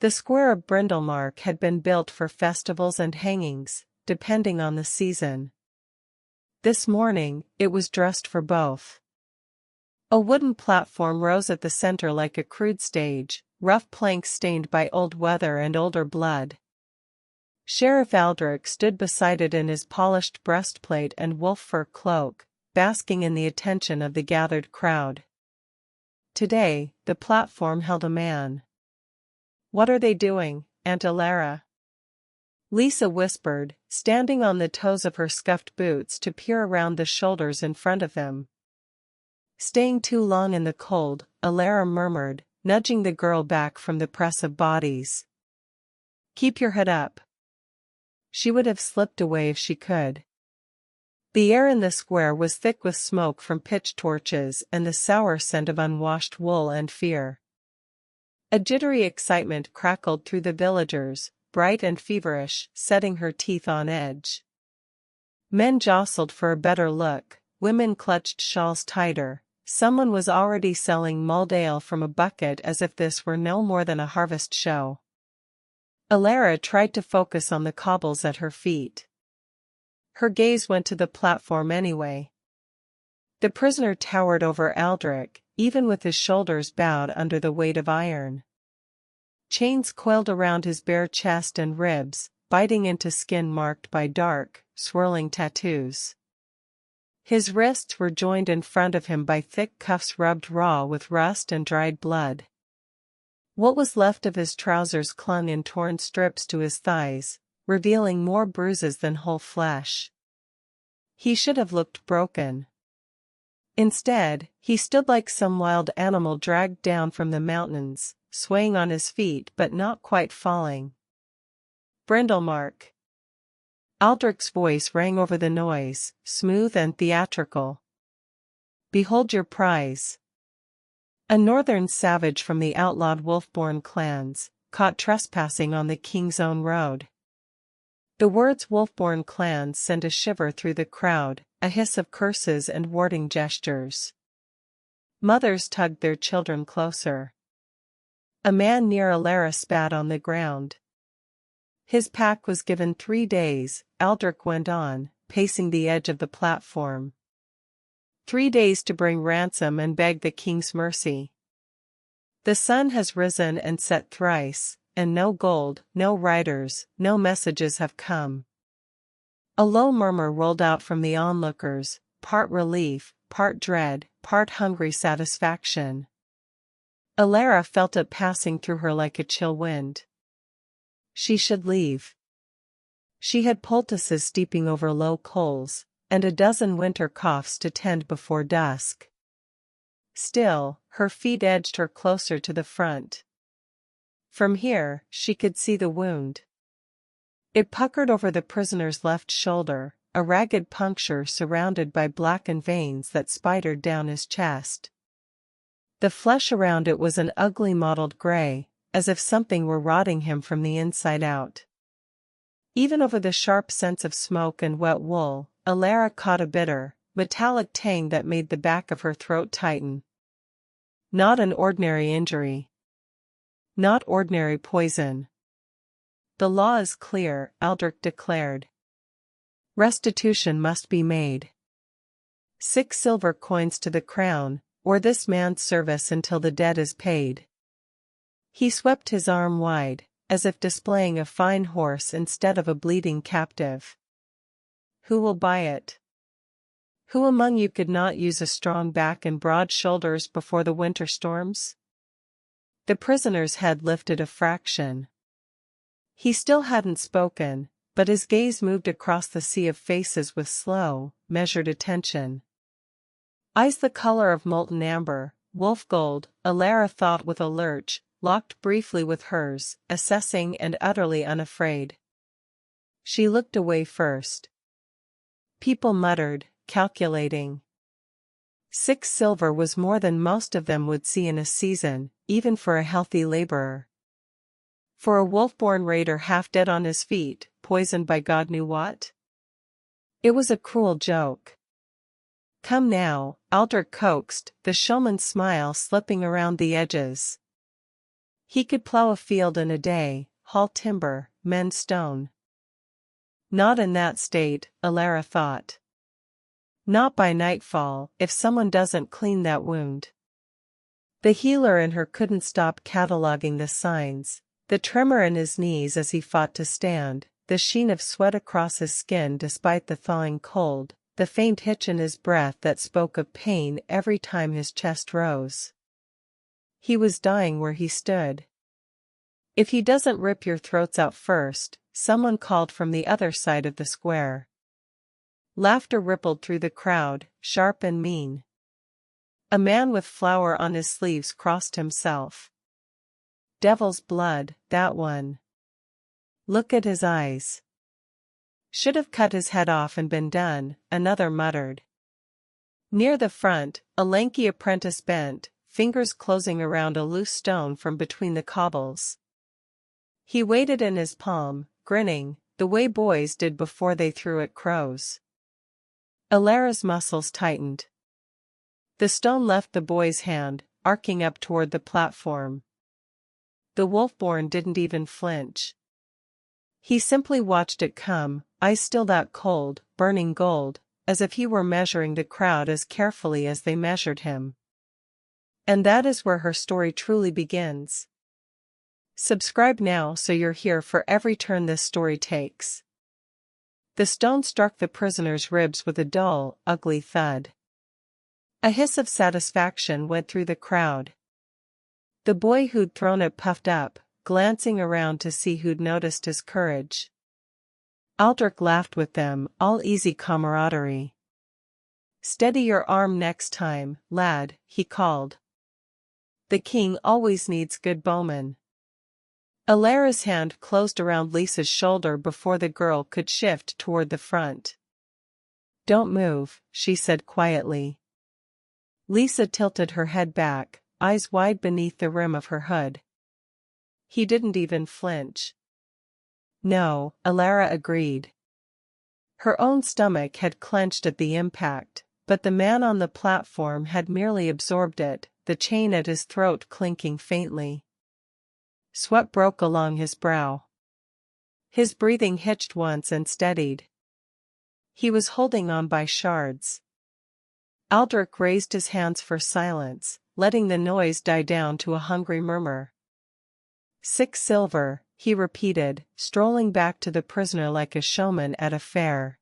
The square of Brindlemark had been built for festivals and hangings, depending on the season. This morning, it was dressed for both. A wooden platform rose at the center like a crude stage, rough planks stained by old weather and older blood. Sheriff Aldrich stood beside it in his polished breastplate and wolf fur cloak, basking in the attention of the gathered crowd. Today, the platform held a man. "What are they doing, Aunt Alera?" Lisa whispered, standing on the toes of her scuffed boots to peer around the shoulders in front of them. "Staying too long in the cold," Alera murmured, nudging the girl back from the press of bodies. "Keep your head up." She would have slipped away if she could. The air in the square was thick with smoke from pitch torches and the sour scent of unwashed wool and fear. A jittery excitement crackled through the villagers, bright and feverish, setting her teeth on edge. Men jostled for a better look, women clutched shawls tighter. Someone was already selling mulled ale from a bucket as if this were no more than a harvest show. Alera tried to focus on the cobbles at her feet. Her gaze went to the platform anyway. The prisoner towered over Aldrich, even with his shoulders bowed under the weight of iron. Chains coiled around his bare chest and ribs, biting into skin marked by dark, swirling tattoos. His wrists were joined in front of him by thick cuffs rubbed raw with rust and dried blood. What was left of his trousers clung in torn strips to his thighs, revealing more bruises than whole flesh. He should have looked broken. Instead, he stood like some wild animal dragged down from the mountains, swaying on his feet but not quite falling. "Brindlemark." Aldrich's voice rang over the noise, smooth and theatrical. "Behold your prize." A northern savage from the outlawed Wolfborne clans, caught trespassing on the king's own road. The words Wolfborne clans sent a shiver through the crowd, a hiss of curses and warding gestures. Mothers tugged their children closer. A man near Alera spat on the ground. His pack was given 3 days, Aldrich went on, pacing the edge of the platform. 3 days to bring ransom and beg the king's mercy. The sun has risen and set thrice, and no gold, no riders, no messages have come. A low murmur rolled out from the onlookers, part relief, part dread, part hungry satisfaction. Alera felt it passing through her like a chill wind. She should leave. She had poultices steeping over low coals, and a dozen winter coughs to tend before dusk. Still, her feet edged her closer to the front. From here, she could see the wound. It puckered over the prisoner's left shoulder, a ragged puncture surrounded by blackened veins that spidered down his chest. The flesh around it was an ugly mottled gray, as if something were rotting him from the inside out. Even over the sharp sense of smoke and wet wool, Alera caught a bitter, metallic tang that made the back of her throat tighten. Not an ordinary injury. Not ordinary poison. "The law is clear," Aldrich declared. "Restitution must be made. 6 silver coins to the crown, or this man's service until the debt is paid." He swept his arm wide, as if displaying a fine horse instead of a bleeding captive. "Who will buy it? Who among you could not use a strong back and broad shoulders before the winter storms?" The prisoner's head lifted a fraction. He still hadn't spoken, but his gaze moved across the sea of faces with slow, measured attention. Eyes the color of molten amber, wolf gold, Alera thought with a lurch, locked briefly with hers, assessing and utterly unafraid. She looked away first. People muttered, calculating. 6 silver was more than most of them would see in a season, even for a healthy laborer. For a Wolfborne raider half dead on his feet, poisoned by God knew what? It was a cruel joke. "Come now," Aldrich coaxed, the showman's smile slipping around the edges. He could plow a field in a day, haul timber, mend stone. Not in that state, Alera thought. Not by nightfall, if someone doesn't clean that wound. The healer in her couldn't stop cataloging the signs, the tremor in his knees as he fought to stand, the sheen of sweat across his skin despite the thawing cold, the faint hitch in his breath that spoke of pain every time his chest rose. He was dying where he stood. "If he doesn't rip your throats out first," someone called from the other side of the square. Laughter rippled through the crowd, sharp and mean. A man with flour on his sleeves crossed himself. "Devil's blood, that one. Look at his eyes. Should have cut his head off and been done," another muttered. Near the front, a lanky apprentice bent, fingers closing around a loose stone from between the cobbles. He weighed it in his palm, grinning, the way boys did before they threw at crows. Alera's muscles tightened. The stone left the boy's hand, arcing up toward the platform. The Wolfborne didn't even flinch. He simply watched it come, eyes still that cold, burning gold, as if he were measuring the crowd as carefully as they measured him. And that is where her story truly begins. Subscribe now so you're here for every turn this story takes. The stone struck the prisoner's ribs with a dull, ugly thud. A hiss of satisfaction went through the crowd. The boy who'd thrown it puffed up, glancing around to see who'd noticed his courage. Aldrich laughed with them, all easy camaraderie. "Steady your arm next time, lad," he called. "The king always needs good bowmen." Alera's hand closed around Lisa's shoulder before the girl could shift toward the front. "Don't move," she said quietly. Lisa tilted her head back, eyes wide beneath the rim of her hood. He didn't even flinch. "No," Alera agreed. Her own stomach had clenched at the impact, but the man on the platform had merely absorbed it, the chain at his throat clinking faintly. Sweat broke along his brow. His breathing hitched once and steadied. He was holding on by shards. Aldrich raised his hands for silence, letting the noise die down to a hungry murmur. 6 silver, he repeated, strolling back to the prisoner like a showman at a fair.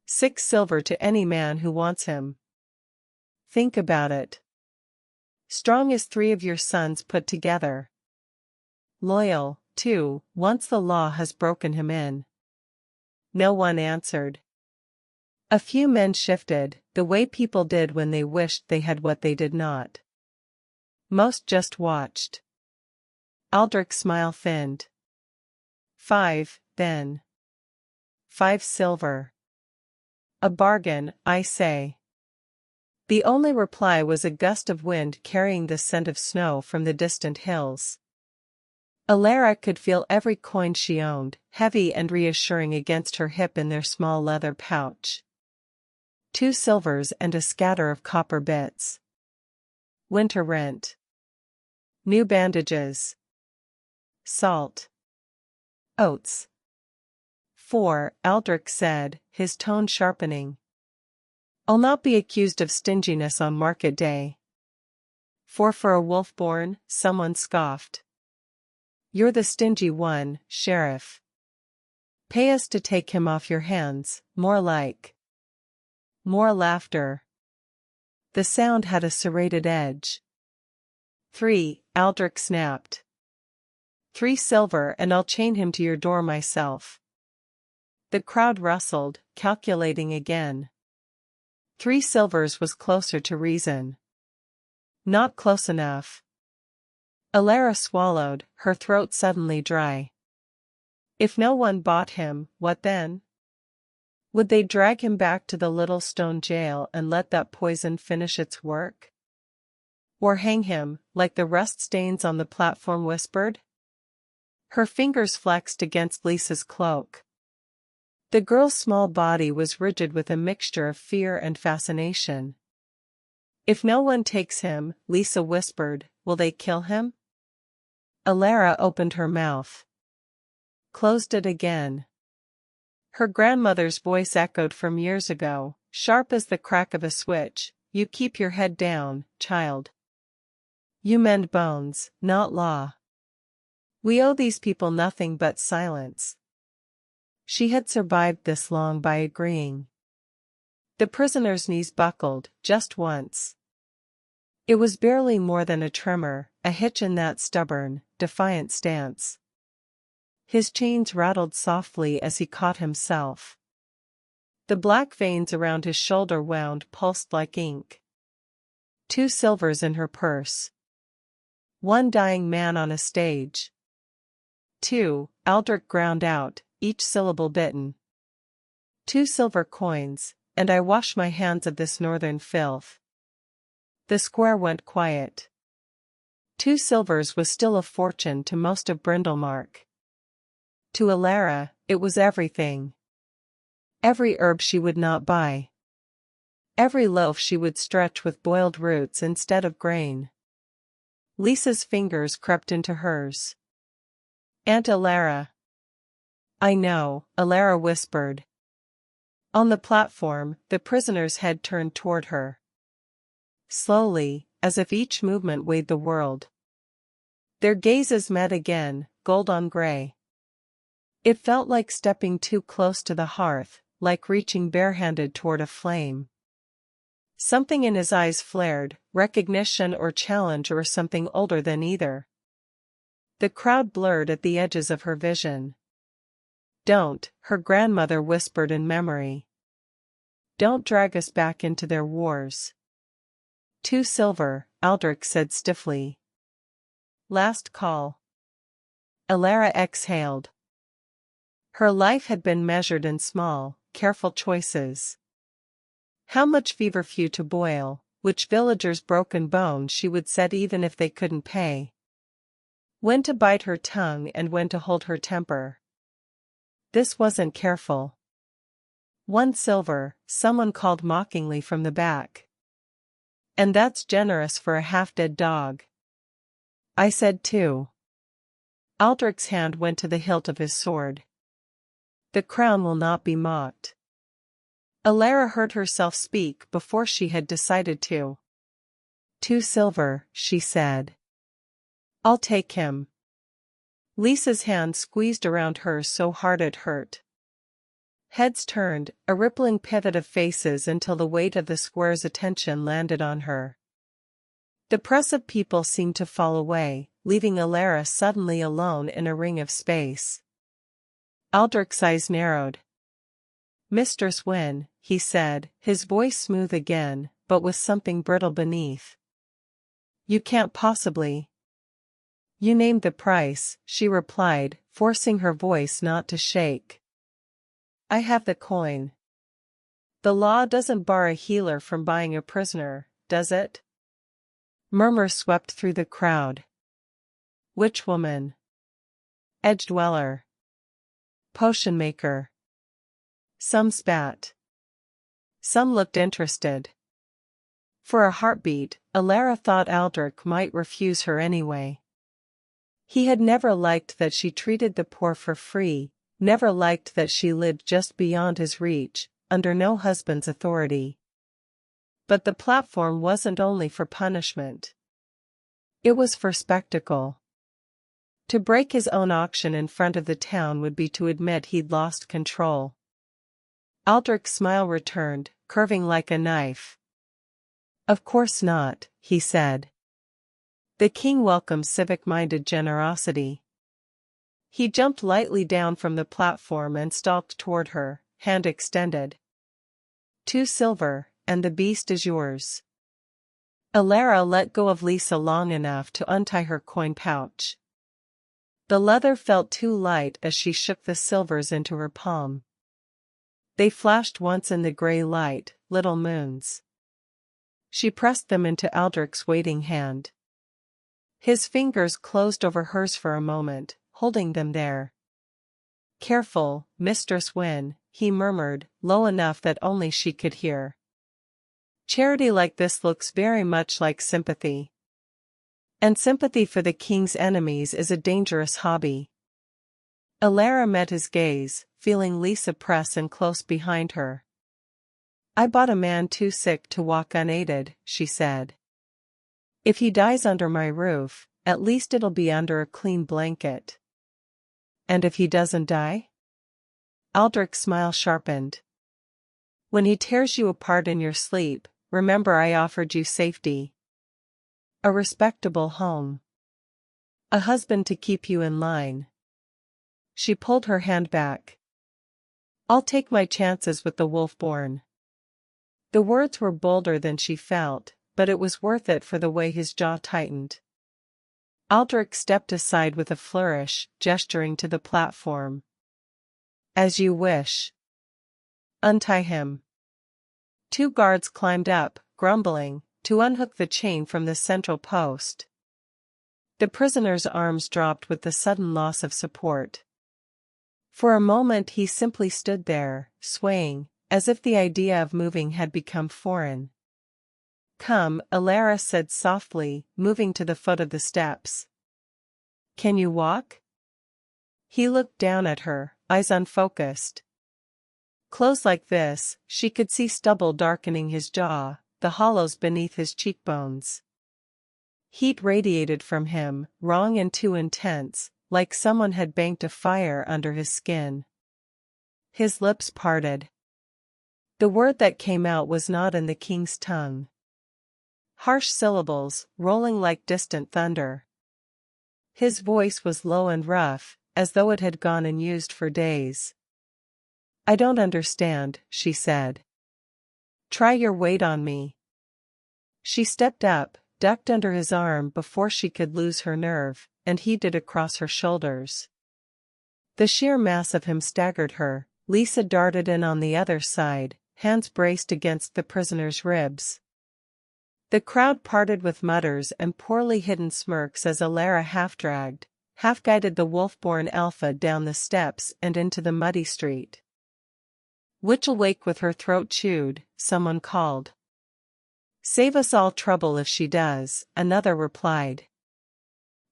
6 silver to any man who wants him. Think about it. Strong as 3 of your sons put together. Loyal, too, once the law has broken him in. No one answered. A few men shifted, the way people did when they wished they had what they did not. Most just watched. Aldrich's smile thinned. 5, then. 5 silver. A bargain, I say. The only reply was a gust of wind carrying the scent of snow from the distant hills. Alera could feel every coin she owned, heavy and reassuring against her hip in their small leather pouch. 2 silvers and a scatter of copper bits. Winter rent. New bandages. Salt. Oats. 4, Aldrich said, his tone sharpening. I'll not be accused of stinginess on market day. 4 for a Wolfborne, someone scoffed. You're the stingy one, Sheriff. Pay us to take him off your hands, more like. More laughter. The sound had a serrated edge. 3, Aldrich snapped. 3 silver and I'll chain him to your door myself. The crowd rustled, calculating again. 3 silvers was closer to reason. Not close enough. Alera swallowed, her throat suddenly dry. If no one bought him, what then? Would they drag him back to the little stone jail and let that poison finish its work? Or hang him, like the rust stains on the platform whispered? Her fingers flexed against Lisa's cloak. The girl's small body was rigid with a mixture of fear and fascination. If no one takes him, Lisa whispered, will they kill him? Alera opened her mouth. Closed it again. Her grandmother's voice echoed from years ago, sharp as the crack of a switch. You keep your head down, child. You mend bones, not law. We owe these people nothing but silence. She had survived this long by agreeing. The prisoner's knees buckled, just once. It was barely more than a tremor, a hitch in that stubborn, defiant stance. His chains rattled softly as he caught himself. The black veins around his shoulder wound pulsed like ink. 2 silvers in her purse. 1 dying man on a stage. 2, Aldrich ground out, each syllable bitten. 2 silver coins, and I wash my hands of this northern filth. The square went quiet. 2 silvers was still a fortune to most of Brindlemark. To Alera, it was everything. Every herb she would not buy. Every loaf she would stretch with boiled roots instead of grain. Lisa's fingers crept into hers. Aunt Alera. I know, Alera whispered. On the platform, the prisoner's head turned toward her. Slowly, as if each movement weighed the world. Their gazes met again, gold on gray. It felt like stepping too close to the hearth, like reaching barehanded toward a flame. Something in his eyes flared, recognition or challenge or something older than either. The crowd blurred at the edges of her vision. Don't, her grandmother whispered in memory. Don't drag us back into their wars. 2 silver, Aldrich said stiffly. Last call. Alera exhaled. Her life had been measured in small, careful choices. How much feverfew to boil, which villager's broken bone she would set even if they couldn't pay. When to bite her tongue and when to hold her temper. This wasn't careful. 1 silver, someone called mockingly from the back. And that's generous for a half-dead dog. I said 2. Aldrich's hand went to the hilt of his sword. The crown will not be mocked. Alera heard herself speak before she had decided to. 2 silver, she said. I'll take him. Lisa's hand squeezed around hers so hard it hurt. Heads turned, a rippling pivot of faces until the weight of the square's attention landed on her. The press of people seemed to fall away, leaving Alera suddenly alone in a ring of space. Aldrich's eyes narrowed. Mistress Wynne, he said, his voice smooth again, but with something brittle beneath. You can't possibly. You named the price, she replied, forcing her voice not to shake. I have the coin. The law doesn't bar a healer from buying a prisoner, does it? Murmurs swept through the crowd. Witchwoman. Edge dweller. Potion maker. Some spat. Some looked interested. For a heartbeat, Alera thought Aldrich might refuse her anyway. He had never liked that she treated the poor for free, never liked that she lived just beyond his reach, under no husband's authority. But the platform wasn't only for punishment. It was for spectacle. To break his own auction in front of the town would be to admit he'd lost control. Aldrich's smile returned, curving like a knife. Of course not, he said. The king welcomes civic-minded generosity. He jumped lightly down from the platform and stalked toward her, hand extended. 2 silver, and the beast is yours. Alera let go of Lisa long enough to untie her coin pouch. The leather felt too light as she shook the silvers into her palm. They flashed once in the gray light, little moons. She pressed them into Aldrich's waiting hand. His fingers closed over hers for a moment, holding them there. Careful, Mistress Wynne, he murmured, low enough that only she could hear. Charity like this looks very much like sympathy. And sympathy for the king's enemies is a dangerous hobby. Alera met his gaze, feeling Lisa press in close behind her. I bought a man too sick to walk unaided, she said. If he dies under my roof, at least it'll be under a clean blanket. And if he doesn't die? Aldrich's smile sharpened. When he tears you apart in your sleep, remember I offered you safety. A respectable home. A husband to keep you in line. She pulled her hand back. I'll take my chances with the Wolfborne. The words were bolder than she felt, but it was worth it for the way his jaw tightened. Aldrich stepped aside with a flourish, gesturing to the platform. As you wish. Untie him. 2 guards climbed up, grumbling, to unhook the chain from the central post. The prisoner's arms dropped with the sudden loss of support. For a moment he simply stood there, swaying, as if the idea of moving had become foreign. Come, Alera said softly, moving to the foot of the steps. Can you walk? He looked down at her, eyes unfocused. Close like this, she could see stubble darkening his jaw, the hollows beneath his cheekbones. Heat radiated from him, wrong and too intense, like someone had banked a fire under his skin. His lips parted. The word that came out was not in the king's tongue. Harsh syllables, rolling like distant thunder. His voice was low and rough, as though it had gone unused for days. I don't understand, she said. Try your weight on me. She stepped up, ducked under his arm before she could lose her nerve, and heaved across her shoulders. The sheer mass of him staggered her. Lisa darted in on the other side, hands braced against the prisoner's ribs. The crowd parted with mutters and poorly hidden smirks as Alera half-dragged, half-guided the Wolfborne alpha down the steps and into the muddy street. Witch'll wake with her throat chewed, someone called. Save us all trouble if she does, another replied.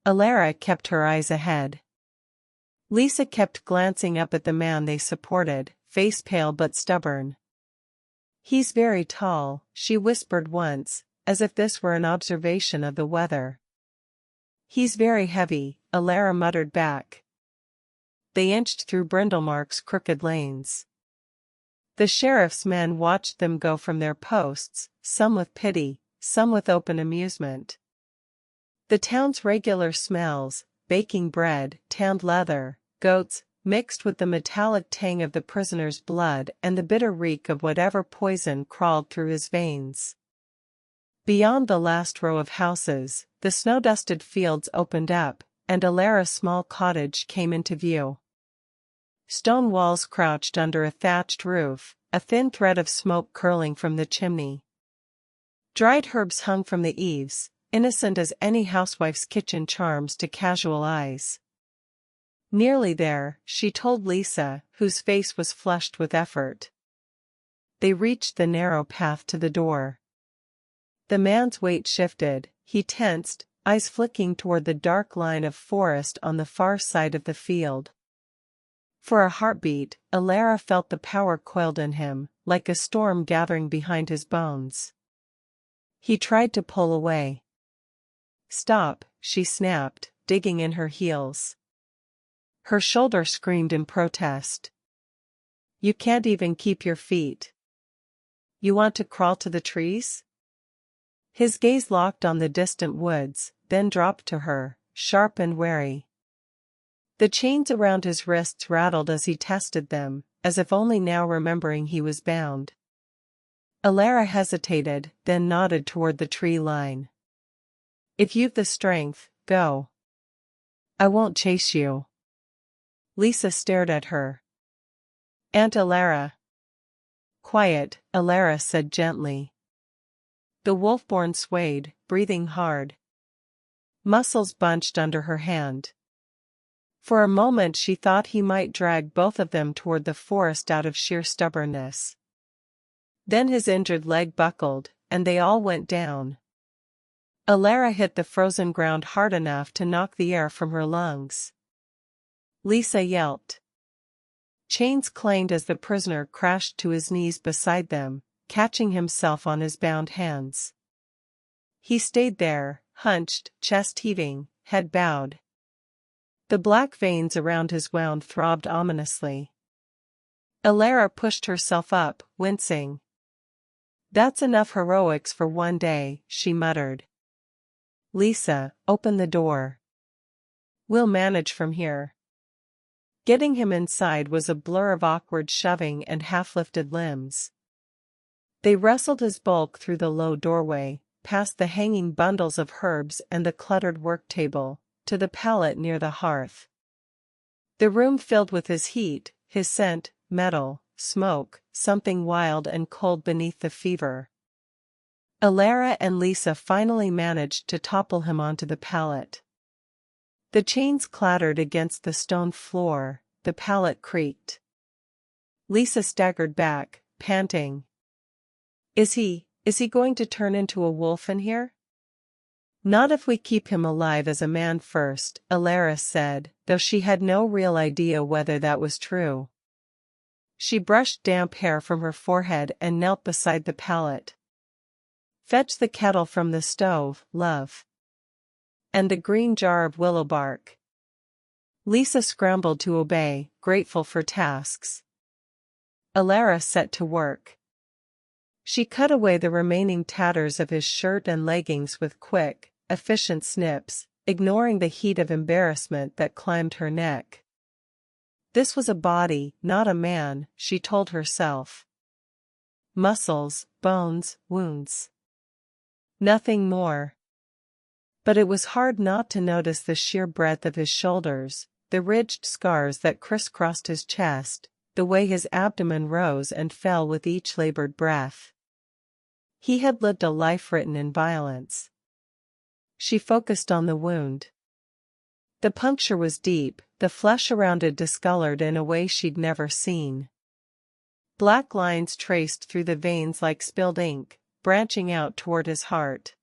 Alera kept her eyes ahead. Lisa kept glancing up at the man they supported, face pale but stubborn. He's very tall, she whispered once, as if this were an observation of the weather. He's very heavy, Alera muttered back. They inched through Brindlemark's crooked lanes. The sheriff's men watched them go from their posts, some with pity, some with open amusement. The town's regular smells, baking bread, tanned leather, goats, mixed with the metallic tang of the prisoner's blood and the bitter reek of whatever poison crawled through his veins. Beyond the last row of houses, the snow-dusted fields opened up, and Alera's small cottage came into view. Stone walls crouched under a thatched roof, a thin thread of smoke curling from the chimney. Dried herbs hung from the eaves, innocent as any housewife's kitchen charms to casual eyes. Nearly there, she told Lisa, whose face was flushed with effort. They reached the narrow path to the door. The man's weight shifted, he tensed, eyes flicking toward the dark line of forest on the far side of the field. For a heartbeat, Alera felt the power coiled in him, like a storm gathering behind his bones. He tried to pull away. Stop, she snapped, digging in her heels. Her shoulder screamed in protest. You can't even keep your feet. You want to crawl to the trees? His gaze locked on the distant woods, then dropped to her, sharp and wary. The chains around his wrists rattled as he tested them, as if only now remembering he was bound. Alera hesitated, then nodded toward the tree line. If you've the strength, go. I won't chase you. Lisa stared at her. Aunt Alera. Quiet, Alera said gently. The Wolfborne swayed, breathing hard. Muscles bunched under her hand. For a moment she thought he might drag both of them toward the forest out of sheer stubbornness. Then his injured leg buckled, and they all went down. Alera hit the frozen ground hard enough to knock the air from her lungs. Lisa yelped. Chains clanged as the prisoner crashed to his knees beside them, catching himself on his bound hands. He stayed there, hunched, chest heaving, head bowed. The black veins around his wound throbbed ominously. Alera pushed herself up, wincing. "That's enough heroics for one day," she muttered. "Lisa, open the door. We'll manage from here." Getting him inside was a blur of awkward shoving and half-lifted limbs. They wrestled his bulk through the low doorway, past the hanging bundles of herbs and the cluttered work table, to the pallet near the hearth. The room filled with his heat, his scent, metal, smoke, something wild and cold beneath the fever. Alera and Lisa finally managed to topple him onto the pallet. The chains clattered against the stone floor, the pallet creaked. Lisa staggered back, panting. Is he going to turn into a wolf in here?" "Not if we keep him alive as a man first," Alera said, though she had no real idea whether that was true. She brushed damp hair from her forehead and knelt beside the pallet. "Fetch the kettle from the stove, love. And the green jar of willow bark." Lisa scrambled to obey, grateful for tasks. Alera set to work. She cut away the remaining tatters of his shirt and leggings with quick, efficient snips, ignoring the heat of embarrassment that climbed her neck. This was a body, not a man, she told herself. Muscles, bones, wounds. Nothing more. But it was hard not to notice the sheer breadth of his shoulders, the ridged scars that crisscrossed his chest, the way his abdomen rose and fell with each labored breath. He had lived a life written in violence. She focused on the wound. The puncture was deep, the flesh around it discolored in a way she'd never seen. Black lines traced through the veins like spilled ink, branching out toward his heart.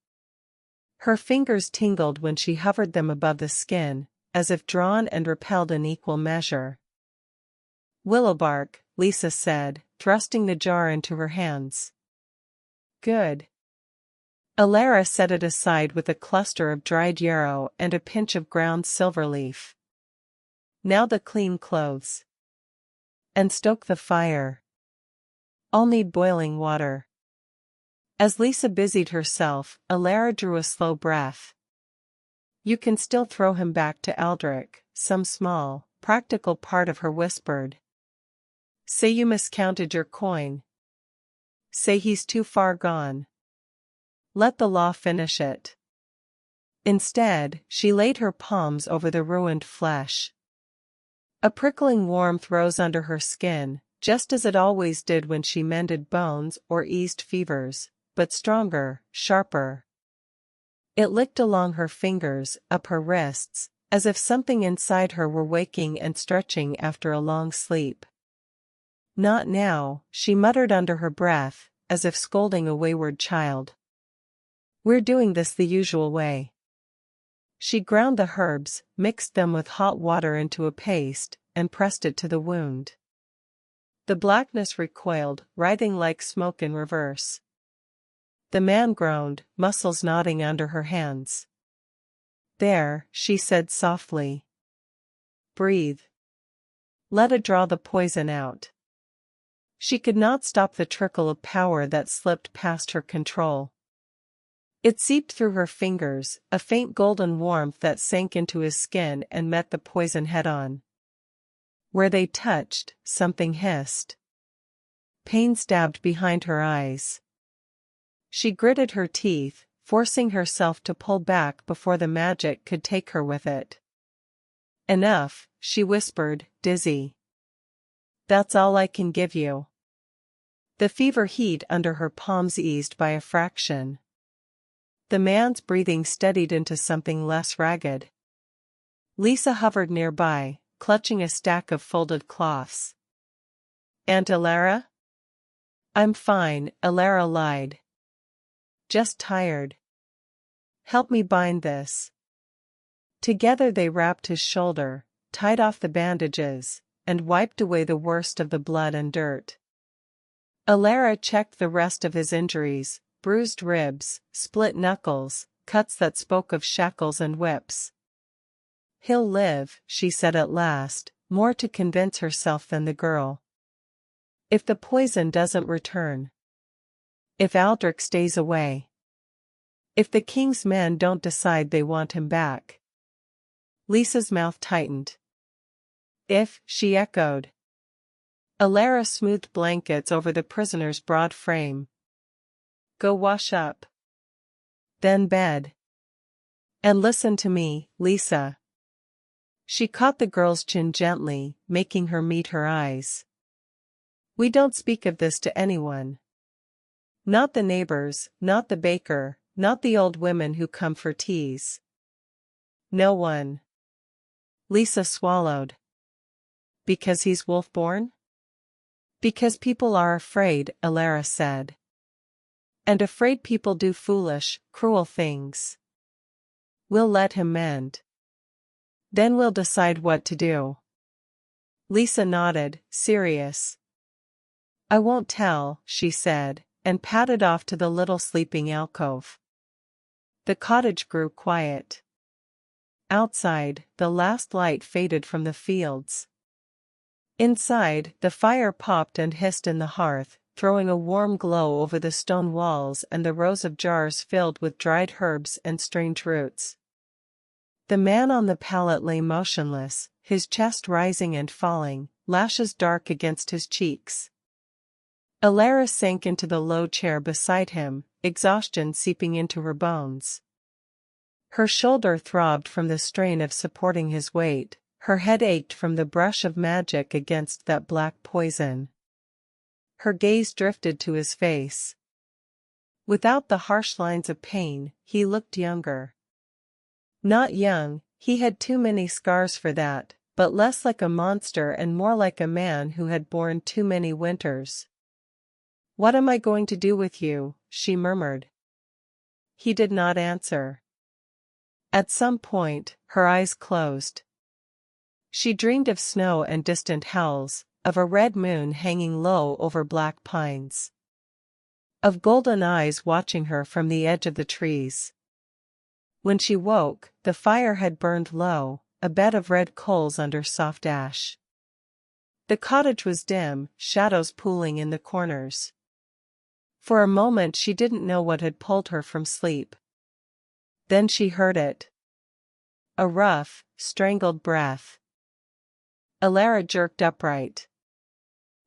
Her fingers tingled when she hovered them above the skin, as if drawn and repelled in equal measure. "Willow bark," Lisa said, thrusting the jar into her hands. "Good." Alera set it aside with a cluster of dried yarrow and a pinch of ground silver leaf. "Now the clean clothes. And stoke the fire. I'll need boiling water." As Lisa busied herself, Alera drew a slow breath. "You can still throw him back to Aldrich," some small, practical part of her whispered. "Say you miscounted your coin. Say he's too far gone. Let the law finish it." Instead, she laid her palms over the ruined flesh. A prickling warmth rose under her skin, just as it always did when she mended bones or eased fevers, but stronger, sharper. It licked along her fingers, up her wrists, as if something inside her were waking and stretching after a long sleep. "Not now," she muttered under her breath, as if scolding a wayward child. "We're doing this the usual way." She ground the herbs, mixed them with hot water into a paste, and pressed it to the wound. The blackness recoiled, writhing like smoke in reverse. The man groaned, muscles knotting under her hands. "There," she said softly. "Breathe. Let it draw the poison out." She could not stop the trickle of power that slipped past her control. It seeped through her fingers, a faint golden warmth that sank into his skin and met the poison head-on. Where they touched, something hissed. Pain stabbed behind her eyes. She gritted her teeth, forcing herself to pull back before the magic could take her with it. "Enough," she whispered, dizzy. "That's all I can give you." The fever heat under her palms eased by a fraction. The man's breathing steadied into something less ragged. Lisa hovered nearby, clutching a stack of folded cloths. "Aunt Alera?" "I'm fine," Alera lied. "Just tired." Help me bind this. Together they wrapped his shoulder, tied off the bandages, and wiped away the worst of the blood and dirt. Alera checked the rest of his injuries: bruised ribs, split knuckles, cuts that spoke of shackles and whips. He'll live, she said at last, more to convince herself than the girl. If the poison doesn't return. If Aldrich stays away. If the king's men don't decide they want him back. Lisa's mouth tightened. If, she echoed. Alera smoothed blankets over the prisoner's broad frame. Go wash up. Then bed. And listen to me, Lisa. She caught the girl's chin gently, making her meet her eyes. We don't speak of this to anyone. Not the neighbors, not the baker, not the old women who come for teas. No one. Lisa swallowed. Because he's Wolfborne? Because people are afraid, Alera said. And afraid people do foolish, cruel things. We'll let him mend. Then we'll decide what to do. Lisa nodded, serious. I won't tell, she said, and padded off to the little sleeping alcove. The cottage grew quiet. Outside, the last light faded from the fields. Inside, the fire popped and hissed in the hearth, throwing a warm glow over the stone walls and the rows of jars filled with dried herbs and strange roots. The man on the pallet lay motionless, his chest rising and falling, lashes dark against his cheeks. Alera sank into the low chair beside him, exhaustion seeping into her bones. Her shoulder throbbed from the strain of supporting his weight, her head ached from the brush of magic against that black poison. Her gaze drifted to his face. Without the harsh lines of pain, he looked younger. Not young, he had too many scars for that, but less like a monster and more like a man who had borne too many winters. What am I going to do with you? She murmured. He did not answer. At some point, her eyes closed. She dreamed of snow and distant howls, of a red moon hanging low over black pines. Of golden eyes watching her from the edge of the trees. When she woke, the fire had burned low, a bed of red coals under soft ash. The cottage was dim, shadows pooling in the corners. For a moment she didn't know what had pulled her from sleep. Then she heard it. A rough, strangled breath. Alera jerked upright.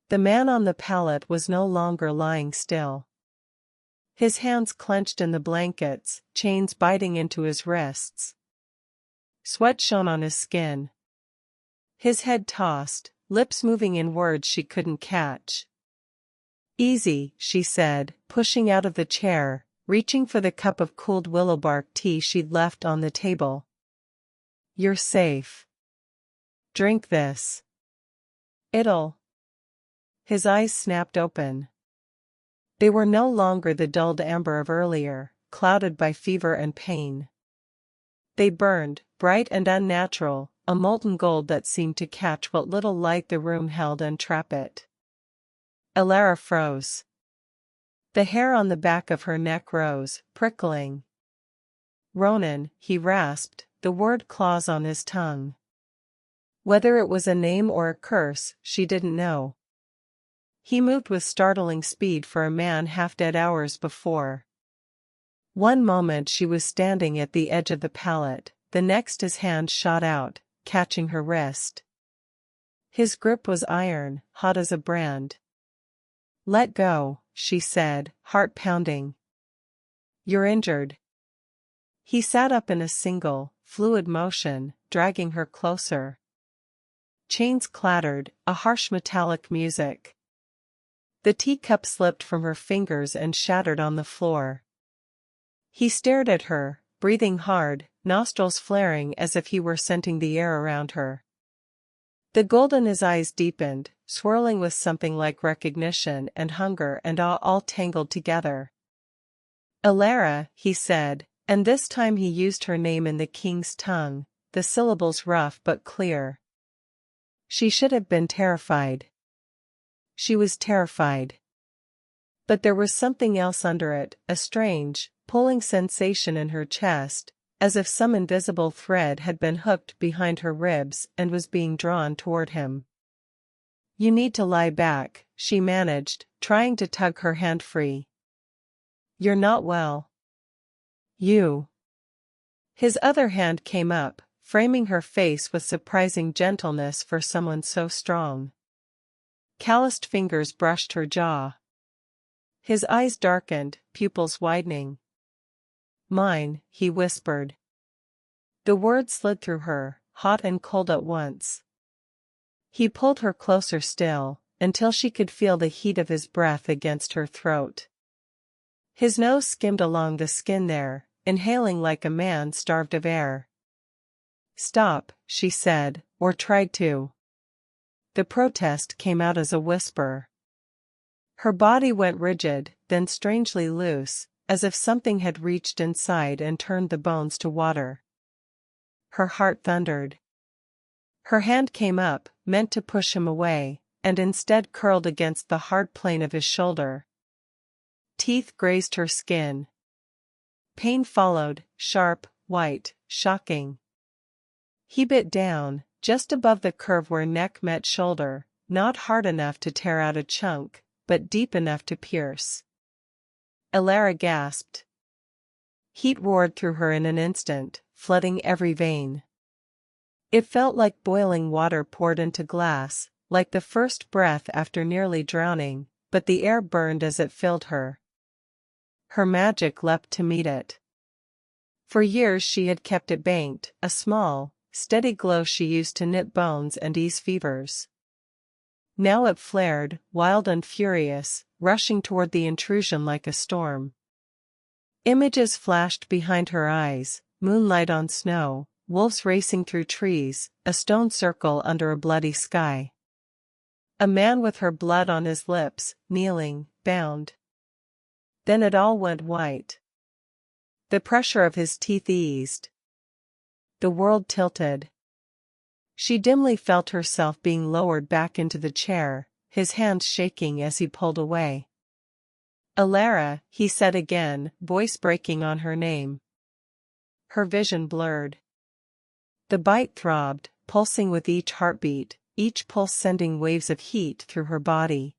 The man on the pallet was no longer lying still. His hands clenched in the blankets, chains biting into his wrists. Sweat shone on his skin. His head tossed, lips moving in words she couldn't catch. Easy, she said, pushing out of the chair, reaching for the cup of cooled willowbark tea she'd left on the table. You're safe. Drink this. It'll. His eyes snapped open. They were no longer the dulled amber of earlier, clouded by fever and pain. They burned, bright and unnatural, a molten gold that seemed to catch what little light the room held and trap it. Alera froze. The hair on the back of her neck rose, prickling. Ronan, he rasped, the word claws on his tongue. Whether it was a name or a curse, she didn't know. He moved with startling speed for a man half dead hours before. One moment she was standing at the edge of the pallet, the next his hand shot out, catching her wrist. His grip was iron, hot as a brand. Let go, she said, heart pounding. You're injured. He sat up in a single, fluid motion, dragging her closer. Chains clattered, a harsh metallic music. The teacup slipped from her fingers and shattered on the floor. He stared at her, breathing hard, nostrils flaring as if he were scenting the air around her. The gold in his eyes deepened, swirling with something like recognition and hunger and awe all tangled together. Alera, he said, And this time he used her name in the king's tongue, the syllables rough but clear. She should have been terrified. She was terrified. But there was something else under it, a strange, pulling sensation in her chest, as if some invisible thread had been hooked behind her ribs and was being drawn toward him. "You need to lie back," she managed, trying to tug her hand free. "You're not well. You." His other hand came up, framing her face with surprising gentleness for someone so strong. Calloused fingers brushed her jaw. His eyes darkened, pupils widening. "Mine," he whispered. The words slid through her, hot and cold at once. He pulled her closer still, until she could feel the heat of his breath against her throat. His nose skimmed along the skin there, inhaling like a man starved of air. "Stop," she said, or tried to. The protest came out as a whisper. Her body went rigid, then strangely loose, as if something had reached inside and turned the bones to water. Her heart thundered. Her hand came up, meant to push him away, and instead curled against the hard plane of his shoulder. Teeth grazed her skin. Pain followed, sharp, white, shocking. He bit down, just above the curve where neck met shoulder, not hard enough to tear out a chunk, but deep enough to pierce. Alera gasped. Heat roared through her in an instant, flooding every vein. It felt like boiling water poured into glass, like the first breath after nearly drowning, but the air burned as it filled her. Her magic leapt to meet it. For years she had kept it banked, a small, steady glow she used to knit bones and ease fevers. Now it flared, wild and furious, rushing toward the intrusion like a storm. Images flashed behind her eyes, moonlight on snow, wolves racing through trees, a stone circle under a bloody sky. A man with her blood on his lips, kneeling, bound. Then it all went white. The pressure of his teeth eased. The world tilted. She dimly felt herself being lowered back into the chair, his hands shaking as he pulled away. "Alera," he said again, voice breaking on her name. Her vision blurred. The bite throbbed, pulsing with each heartbeat, each pulse sending waves of heat through her body.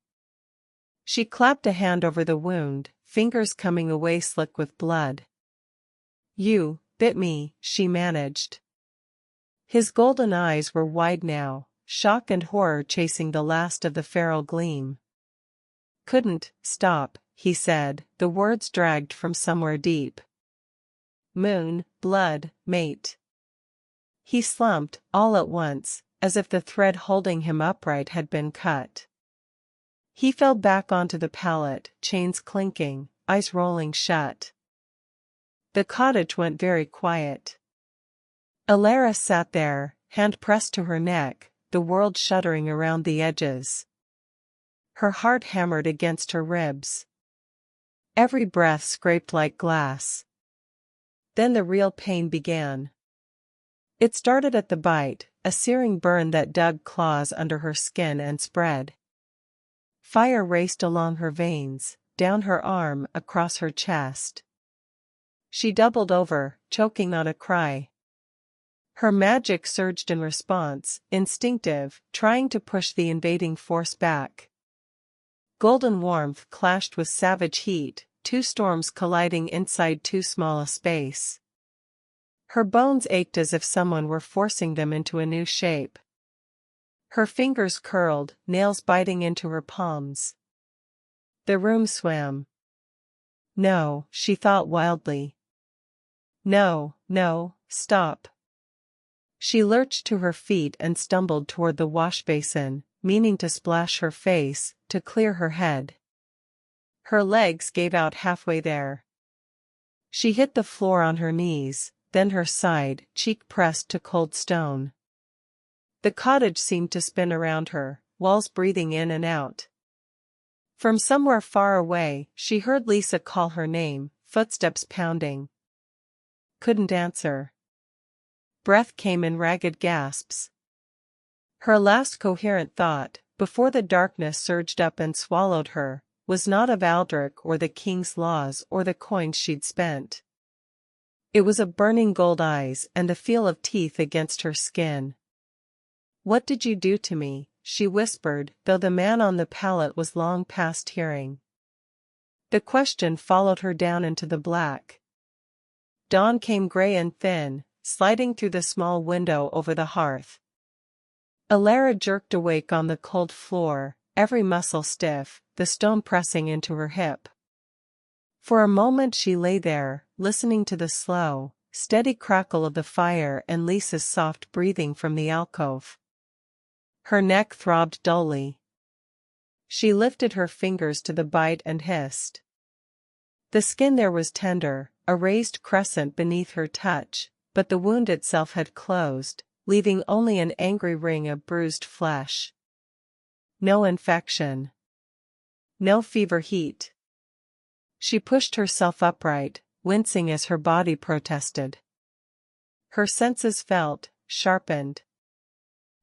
She clapped a hand over the wound, fingers coming away slick with blood. "You bit me," she managed. His golden eyes were wide now, shock and horror chasing the last of the feral gleam. "Couldn't stop," he said, the words dragged from somewhere deep. "Moon, blood, mate." He slumped, all at once, as if the thread holding him upright had been cut. He fell back onto the pallet, chains clinking, eyes rolling shut. The cottage went very quiet. Alera sat there, hand pressed to her neck, the world shuddering around the edges. Her heart hammered against her ribs. Every breath scraped like glass. Then the real pain began. It started at the bite, a searing burn that dug claws under her skin and spread. Fire raced along her veins, down her arm, across her chest. She doubled over, choking on a cry. Her magic surged in response, instinctive, trying to push the invading force back. Golden warmth clashed with savage heat, two storms colliding inside too small a space. Her bones ached as if someone were forcing them into a new shape. Her fingers curled, nails biting into her palms. The room swam. No, she thought wildly. No, stop. She lurched to her feet and stumbled toward the wash basin, meaning to splash her face, to clear her head. Her legs gave out halfway there. She hit the floor on her knees, then her side, cheek pressed to cold stone. The cottage seemed to spin around her, walls breathing in and out. From somewhere far away, she heard Lisa call her name, footsteps pounding. couldn't answer. Breath came in ragged gasps. Her last coherent thought, before the darkness surged up and swallowed her, was not of Aldrich or the king's laws or the coins she'd spent. It was of burning gold eyes and the feel of teeth against her skin. "What did you do to me?" she whispered, though the man on the pallet was long past hearing. The question followed her down into the black. Dawn came gray and thin, sliding through the small window over the hearth. Alera jerked awake on the cold floor, every muscle stiff, the stone pressing into her hip. For a moment she lay there, listening to the slow, steady crackle of the fire and Lisa's soft breathing from the alcove. Her neck throbbed dully. She lifted her fingers to the bite and hissed. The skin there was tender, a raised crescent beneath her touch, but the wound itself had closed, leaving only an angry ring of bruised flesh. No infection. No fever heat. She pushed herself upright, wincing as her body protested. Her senses felt, sharpened.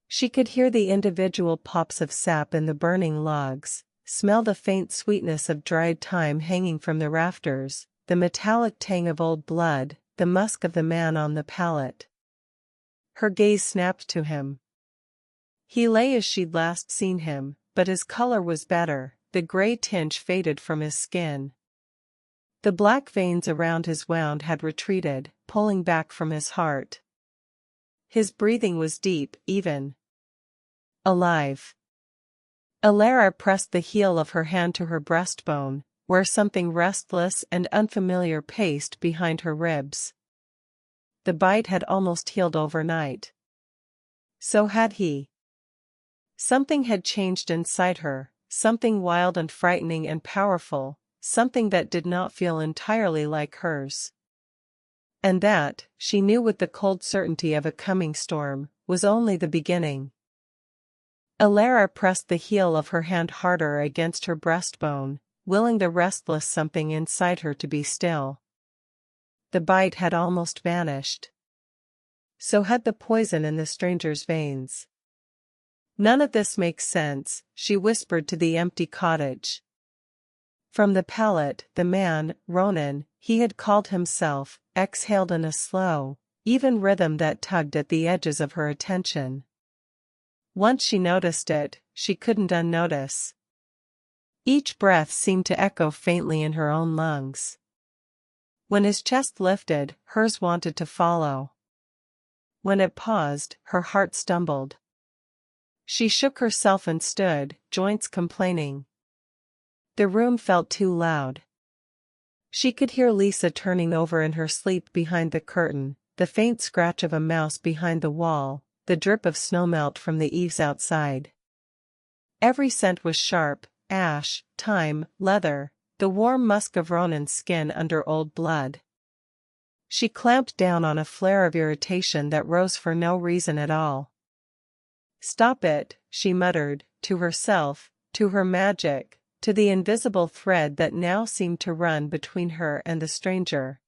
She could hear the individual pops of sap in the burning logs, smell the faint sweetness of dried thyme hanging from the rafters, the metallic tang of old blood, the musk of the man on the pallet. Her gaze snapped to him. He lay as she'd last seen him, but his color was better, the gray tinge faded from his skin. The black veins around his wound had retreated, pulling back from his heart. His breathing was deep, even. Alive. Alera pressed the heel of her hand to her breastbone, where something restless and unfamiliar paced behind her ribs. The bite had almost healed overnight. So had he. Something had changed inside her, something wild and frightening and powerful, something that did not feel entirely like hers. And that, she knew with the cold certainty of a coming storm, was only the beginning. Alera pressed the heel of her hand harder against her breastbone, willing the restless something inside her to be still. The bite had almost vanished. So had the poison in the stranger's veins. "None of this makes sense," she whispered to the empty cottage. From the pallet, the man, Ronan, he had called himself, exhaled in a slow, even rhythm that tugged at the edges of her attention. Once she noticed it, she couldn't unnotice. Each breath seemed to echo faintly in her own lungs. When his chest lifted, hers wanted to follow. When it paused, her heart stumbled. She shook herself and stood, joints complaining. The room felt too loud. She could hear Lisa turning over in her sleep behind the curtain, the faint scratch of a mouse behind the wall, the drip of snowmelt from the eaves outside. Every scent was sharp: ash, thyme, leather, the warm musk of Ronan's skin under old blood. She clamped down on a flare of irritation that rose for no reason at all. "Stop it," she muttered, to herself, to her magic, to the invisible thread that now seemed to run between her and the stranger.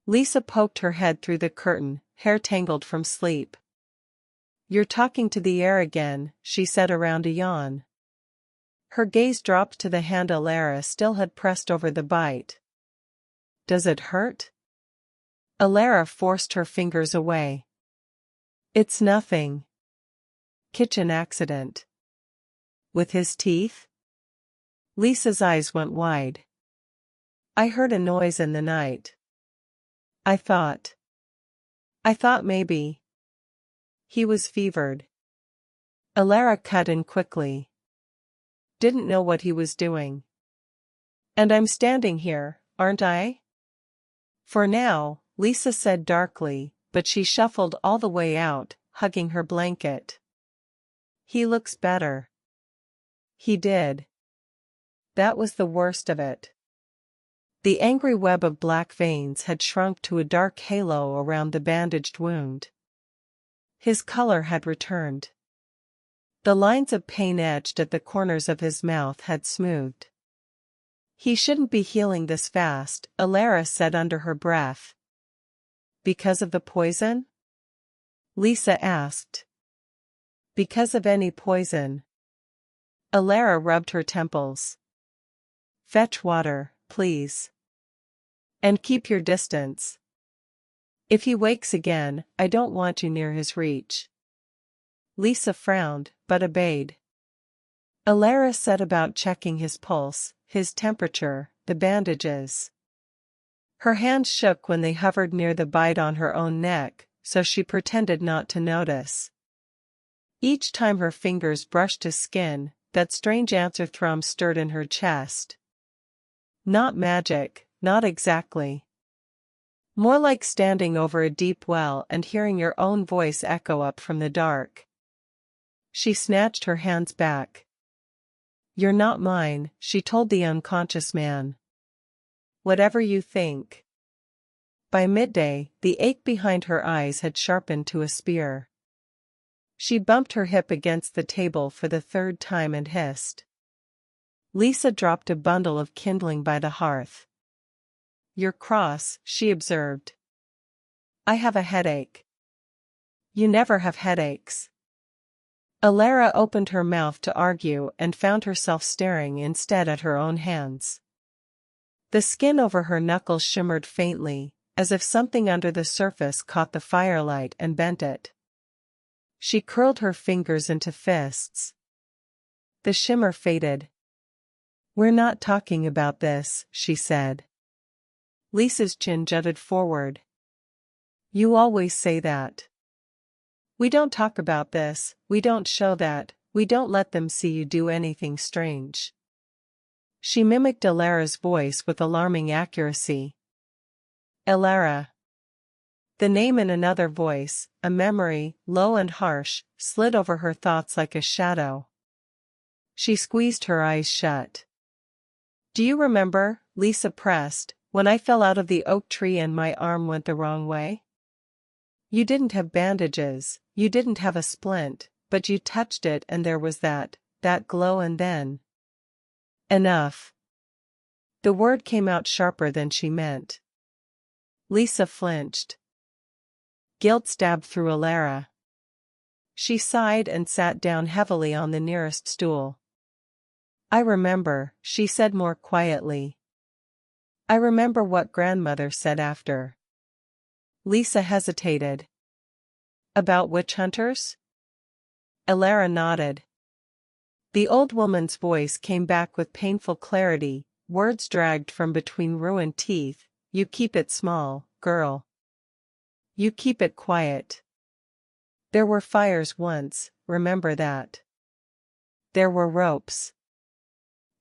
Lisa poked her head through the curtain, hair tangled from sleep. "You're talking to the air again," she said around a yawn. Her gaze dropped to the hand Alera still had pressed over the bite. "Does it hurt?" Alera forced her fingers away. "It's nothing. Kitchen accident." "With his teeth?" Lisa's eyes went wide. "I heard a noise in the night. I thought maybe he was fevered." Alera cut in quickly. "Didn't know what he was doing. And I'm standing here, aren't I?" "For now," Lisa said darkly, but she shuffled all the way out, hugging her blanket. "He looks better." He did. That was the worst of it. The angry web of black veins had shrunk to a dark halo around the bandaged wound. His color had returned. The lines of pain etched at the corners of his mouth had smoothed. "He shouldn't be healing this fast," Alera said under her breath. Because of the poison? Lisa asked. Because of any poison. Alera rubbed her temples. Fetch water, please. And keep your distance. If he wakes again, I don't want you near his reach. Lisa frowned, but obeyed. Alera set about checking his pulse, his temperature, the bandages. Her hands shook when they hovered near the bite on her own neck, so she pretended not to notice. Each time her fingers brushed his skin, that strange answer thrum stirred in her chest. Not magic, not exactly. More like standing over a deep well and hearing your own voice echo up from the dark. She snatched her hands back. You're not mine, she told the unconscious man. Whatever you think. By midday, the ache behind her eyes had sharpened to a spear. She bumped her hip against the table for the third time and hissed. Lisa dropped a bundle of kindling by the hearth. You're cross, she observed. I have a headache. You never have headaches. Alera opened her mouth to argue and found herself staring instead at her own hands. The skin over her knuckles shimmered faintly, as if something under the surface caught the firelight and bent it. She curled her fingers into fists. The shimmer faded. We're not talking about this, she said. Lisa's chin jutted forward. You always say that. We don't talk about this, we don't show that, we don't let them see you do anything strange. She mimicked Alera's voice with alarming accuracy. Alera. The name in another voice, a memory, low and harsh, slid over her thoughts like a shadow. She squeezed her eyes shut. Do you remember, Lisa pressed, when I fell out of the oak tree and my arm went the wrong way? You didn't have bandages, you didn't have a splint, but you touched it and there was that glow and then. Enough. The word came out sharper than she meant. Lisa flinched. Guilt stabbed through Alera. She sighed and sat down heavily on the nearest stool. I remember, she said more quietly. I remember what grandmother said after. Lisa hesitated. About witch hunters? Alera nodded. The old woman's voice came back with painful clarity, words dragged from between ruined teeth. You keep it small, girl. You keep it quiet. There were fires once, remember that. There were ropes.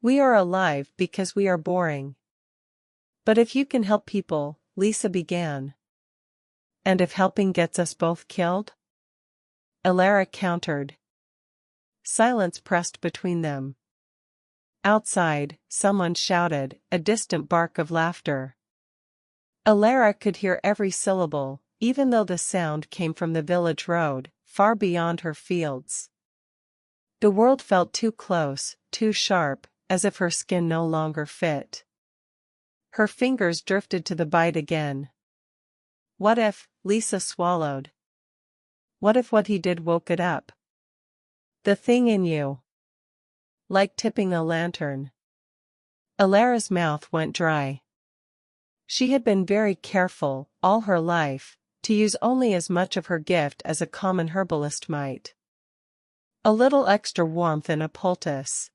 We are alive because we are boring. But if you can help people, Lisa began. And if helping gets us both killed? Alera countered. Silence pressed between them. Outside, someone shouted, a distant bark of laughter. Alera could hear every syllable, even though the sound came from the village road, far beyond her fields. The world felt too close, too sharp, as if her skin no longer fit. Her fingers drifted to the bite again. What if, Lisa swallowed. What if what he did woke it up? The thing in you. Like tipping a lantern. Alera's mouth went dry. She had been very careful, all her life, to use only as much of her gift as a common herbalist might. A little extra warmth in a poultice.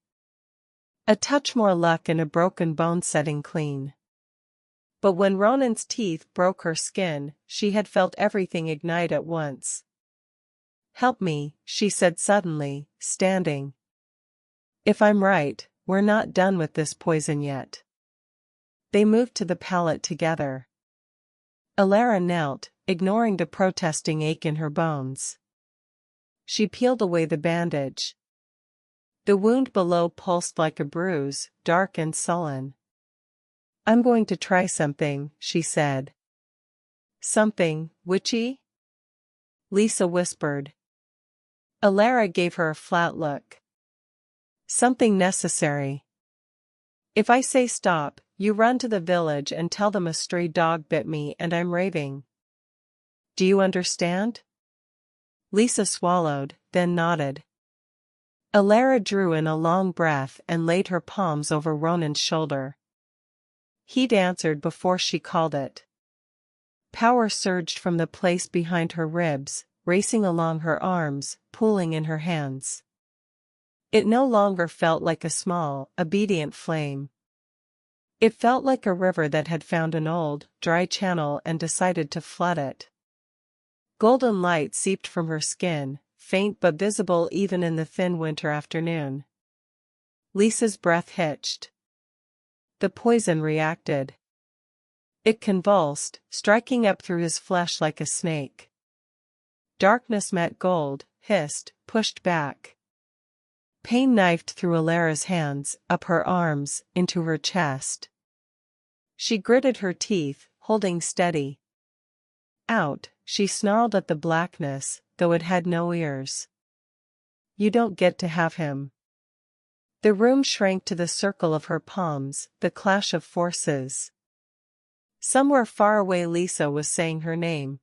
A touch more luck in a broken bone setting clean. But when Ronan's teeth broke her skin, she had felt everything ignite at once. Help me, she said suddenly, standing. If I'm right, we're not done with this poison yet. They moved to the pallet together. Alera knelt, ignoring the protesting ache in her bones. She peeled away the bandage. The wound below pulsed like a bruise, dark and sullen. I'm going to try something, she said. Something, witchy? Lisa whispered. Alera gave her a flat look. Something necessary. If I say stop, you run to the village and tell them a stray dog bit me and I'm raving. Do you understand? Lisa swallowed, then nodded. Alera drew in a long breath and laid her palms over Ronan's shoulder. He'd answered before she called it. Power surged from the place behind her ribs, racing along her arms, pooling in her hands. It no longer felt like a small, obedient flame. It felt like a river that had found an old, dry channel and decided to flood it. Golden light seeped from her skin, faint but visible even in the thin winter afternoon. Lisa's breath hitched. The poison reacted. It convulsed, striking up through his flesh like a snake. Darkness met gold, hissed, pushed back. Pain knifed through Alera's hands, up her arms, into her chest. She gritted her teeth, holding steady. Out, she snarled at the blackness, though it had no ears. You don't get to have him. The room shrank to the circle of her palms, the clash of forces. Somewhere far away Lisa was saying her name.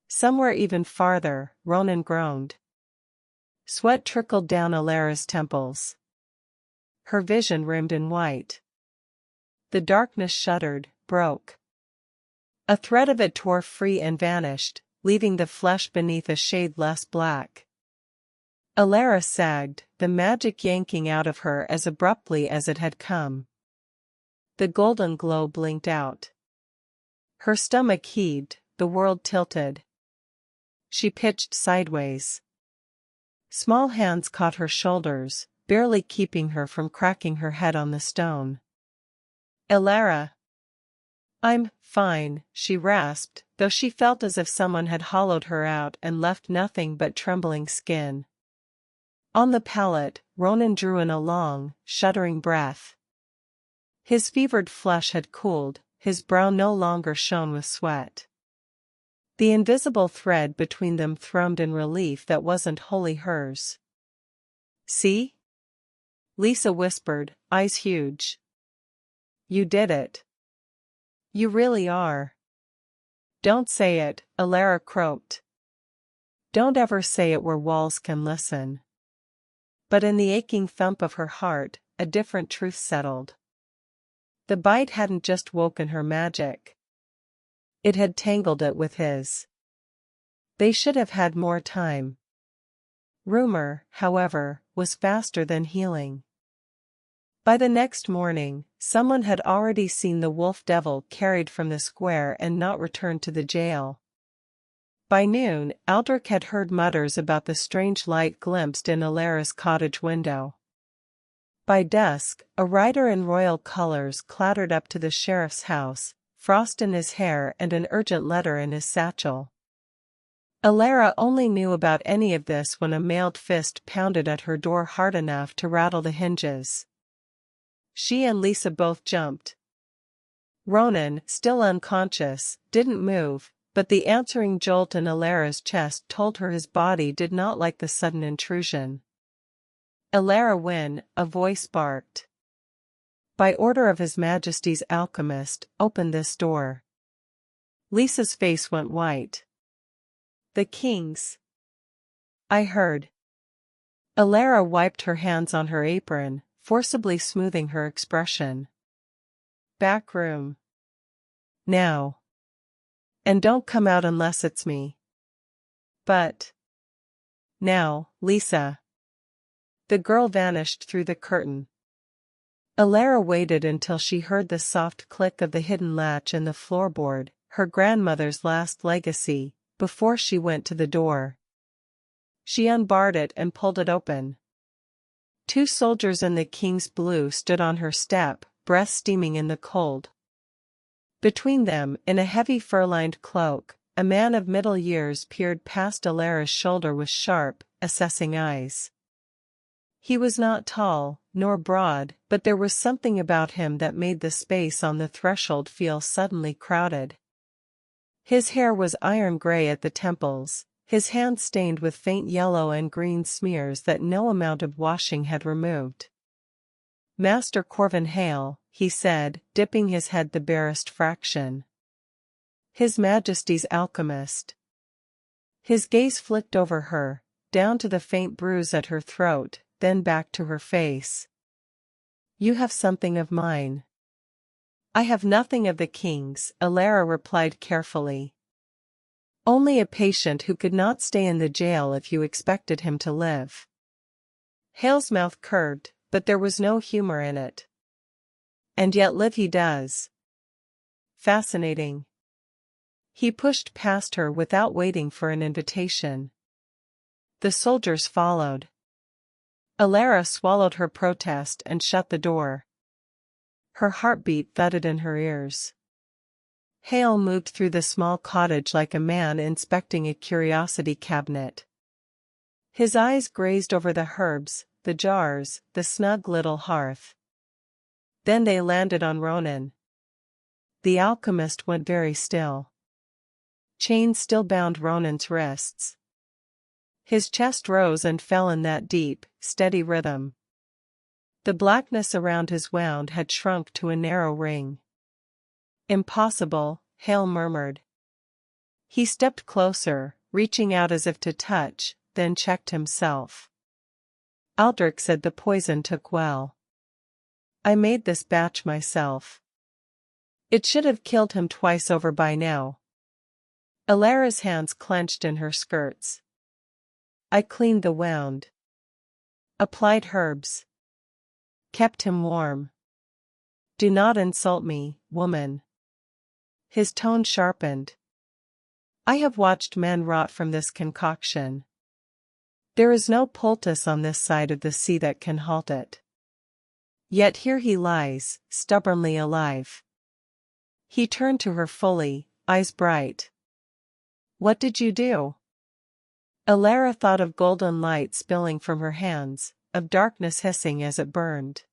Somewhere even farther, Ronan groaned. Sweat trickled down Alera's temples. Her vision rimmed in white. The darkness shuddered, broke. A thread of it tore free and vanished, leaving the flesh beneath a shade less black. Alera sagged, the magic yanking out of her as abruptly as it had come. The golden glow blinked out. Her stomach heaved, the world tilted. She pitched sideways. Small hands caught her shoulders, barely keeping her from cracking her head on the stone. Alera. I'm fine, she rasped, though she felt as if someone had hollowed her out and left nothing but trembling skin. On the pallet, Ronan drew in a long, shuddering breath. His fevered flesh had cooled, his brow no longer shone with sweat. The invisible thread between them thrummed in relief that wasn't wholly hers. See? Lisa whispered, eyes huge. You did it. You really are. Don't say it, Alera croaked. Don't ever say it where walls can listen. But in the aching thump of her heart, a different truth settled. The bite hadn't just woken her magic. It had tangled it with his. They should have had more time. Rumor, however, was faster than healing. By the next morning, someone had already seen the wolf devil carried from the square and not returned to the jail. By noon, Aldrich had heard mutters about the strange light glimpsed in Alera's cottage window. By dusk, a rider in royal colors clattered up to the sheriff's house, frost in his hair and an urgent letter in his satchel. Alera only knew about any of this when a mailed fist pounded at her door hard enough to rattle the hinges. She and Lisa both jumped. Ronan, still unconscious, didn't move, but the answering jolt in Alera's chest told her his body did not like the sudden intrusion. Alera Wynne, a voice barked. By order of His Majesty's alchemist, open this door. Lisa's face went white. The king's. I heard. Alera wiped her hands on her apron, forcibly smoothing her expression. Back room. Now. And don't come out unless it's me. But. Now, Lisa. The girl vanished through the curtain. Alera waited until she heard the soft click of the hidden latch in the floorboard, her grandmother's last legacy, before she went to the door. She unbarred it and pulled it open. 2 soldiers in the king's blue stood on her step, breath steaming in the cold. Between them, in a heavy fur-lined cloak, a man of middle years peered past Alera's shoulder with sharp, assessing eyes. He was not tall, nor broad, but there was something about him that made the space on the threshold feel suddenly crowded. His hair was iron gray at the temples, his hands stained with faint yellow and green smears that no amount of washing had removed. Master Corvin Hale, he said, dipping his head the barest fraction. His Majesty's alchemist. His gaze flicked over her, down to the faint bruise at her throat, then back to her face. You have something of mine. I have nothing of the king's, Alera replied carefully. Only a patient who could not stay in the jail if you expected him to live. Hale's mouth curved, but there was no humor in it. And yet live he does. Fascinating. He pushed past her without waiting for an invitation. The soldiers followed. Alera swallowed her protest and shut the door. Her heartbeat thudded in her ears. Hale moved through the small cottage like a man inspecting a curiosity cabinet. His eyes grazed over the herbs, the jars, the snug little hearth. Then they landed on Ronan. The alchemist went very still. Chains still bound Ronan's wrists. His chest rose and fell in that deep, steady rhythm. The blackness around his wound had shrunk to a narrow ring. Impossible, Hale murmured. He stepped closer, reaching out as if to touch, then checked himself. Aldrich said the poison took well. I made this batch myself. It should have killed him twice over by now. Alera's hands clenched in her skirts. I cleaned the wound. Applied herbs. Kept him warm. Do not insult me, woman. His tone sharpened. I have watched men rot from this concoction. There is no poultice on this side of the sea that can halt it. Yet here he lies, stubbornly alive. He turned to her fully, eyes bright. What did you do? Alera thought of golden light spilling from her hands, of darkness hissing as it burned.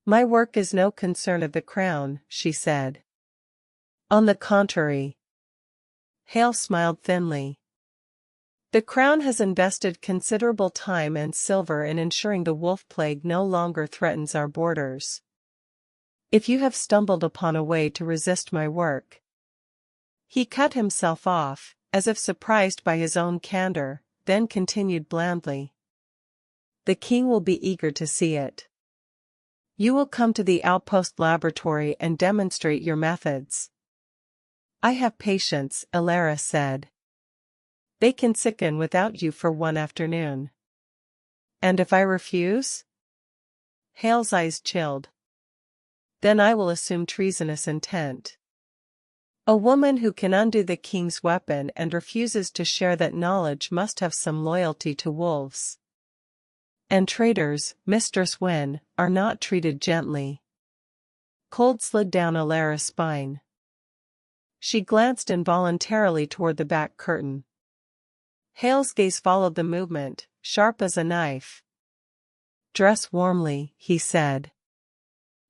My work is no concern of the crown, she said. On the contrary. Hale smiled thinly. The crown has invested considerable time and silver in ensuring the wolf plague no longer threatens our borders. If you have stumbled upon a way to resist my work. He cut himself off, as if surprised by his own candor, then continued blandly. The king will be eager to see it. You will come to the outpost laboratory and demonstrate your methods. I have patience, Alera said. They can sicken without you for one afternoon. And if I refuse? Hale's eyes chilled. Then I will assume treasonous intent. A woman who can undo the king's weapon and refuses to share that knowledge must have some loyalty to wolves. And traitors, Mistress Wynne, are not treated gently. Cold slid down Alera's spine. She glanced involuntarily toward the back curtain. Hale's gaze followed the movement, sharp as a knife. Dress warmly, he said.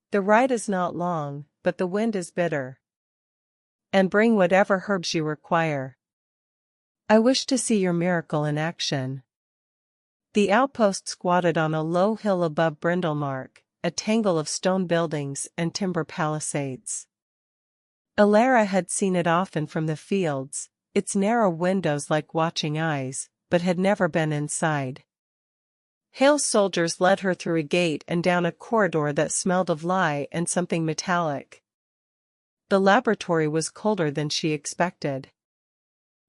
The ride is not long, but the wind is bitter. And bring whatever herbs you require. I wish to see your miracle in action. The outpost squatted on a low hill above Brindlemark, a tangle of stone buildings and timber palisades. Alera had seen it often from the fields, its narrow windows like watching eyes, but had never been inside. Hale's soldiers led her through a gate and down a corridor that smelled of lye and something metallic. The laboratory was colder than she expected.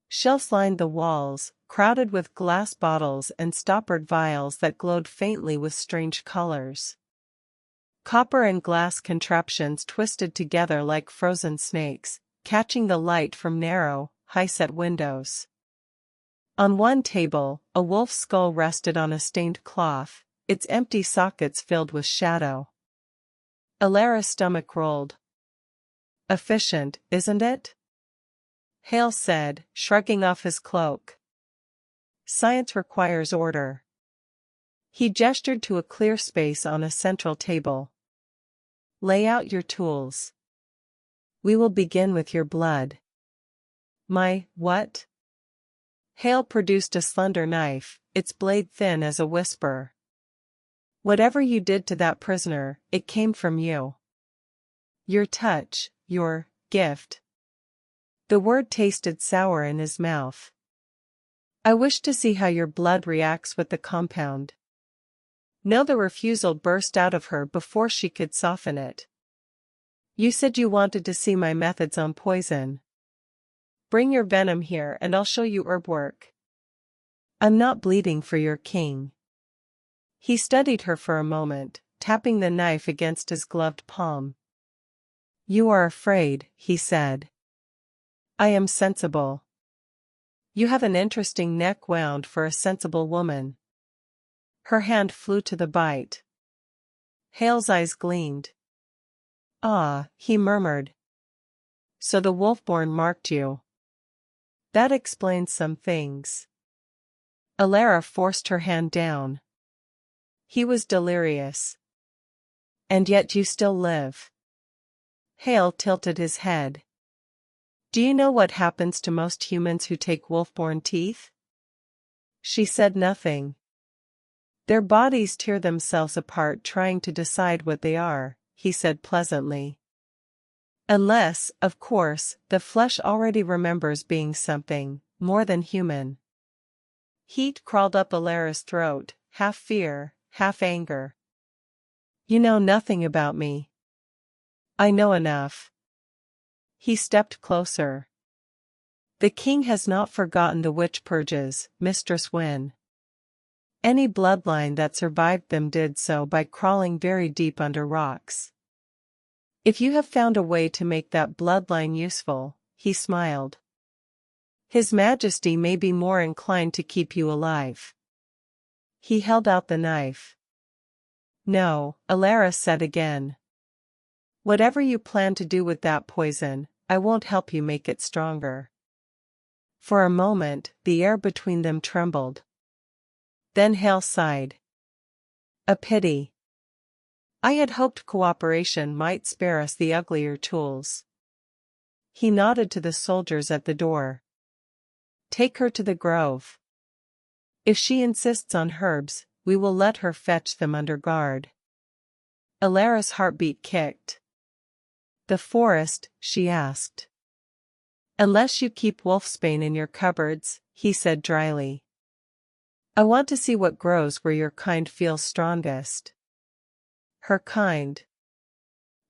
Shelves lined the walls, crowded with glass bottles and stoppered vials that glowed faintly with strange colors. Copper and glass contraptions twisted together like frozen snakes, catching the light from narrow, high-set windows. On one table, a wolf's skull rested on a stained cloth, its empty sockets filled with shadow. Alera's stomach rolled. Efficient, isn't it? Hale said, shrugging off his cloak. Science requires order. He gestured to a clear space on a central table. Lay out your tools. We will begin with your blood. My, what? Hale produced a slender knife, its blade thin as a whisper. Whatever you did to that prisoner, it came from you. Your touch, your gift. The word tasted sour in his mouth. I wish to see how your blood reacts with the compound. No, the refusal burst out of her before she could soften it. You said you wanted to see my methods on poison. Bring your venom here and I'll show you herb work. I'm not bleeding for your king. He studied her for a moment, tapping the knife against his gloved palm. You are afraid, he said. I am sensible. You have an interesting neck wound for a sensible woman. Her hand flew to the bite. Hale's eyes gleamed. Ah, he murmured. So the Wolfborne marked you. That explains some things. Alera forced her hand down. He was delirious. And yet you still live. Hale tilted his head. Do you know what happens to most humans who take Wolfborne teeth? She said nothing. Their bodies tear themselves apart trying to decide what they are, he said pleasantly. Unless, of course, the flesh already remembers being something more than human. Heat crawled up Alera's throat, half fear, half anger. You know nothing about me. I know enough. He stepped closer. The king has not forgotten the witch purges, Mistress Wynne. Any bloodline that survived them did so by crawling very deep under rocks. If you have found a way to make that bloodline useful, he smiled. His Majesty may be more inclined to keep you alive. He held out the knife. No, Alera said again. Whatever you plan to do with that poison, I won't help you make it stronger. For a moment, the air between them trembled. Then Hale sighed. A pity. I had hoped cooperation might spare us the uglier tools. He nodded to the soldiers at the door. Take her to the grove. If she insists on herbs, we will let her fetch them under guard. Alera's heartbeat kicked. The forest, she asked. Unless you keep wolfsbane in your cupboards, he said dryly. I want to see what grows where your kind feels strongest. Her kind.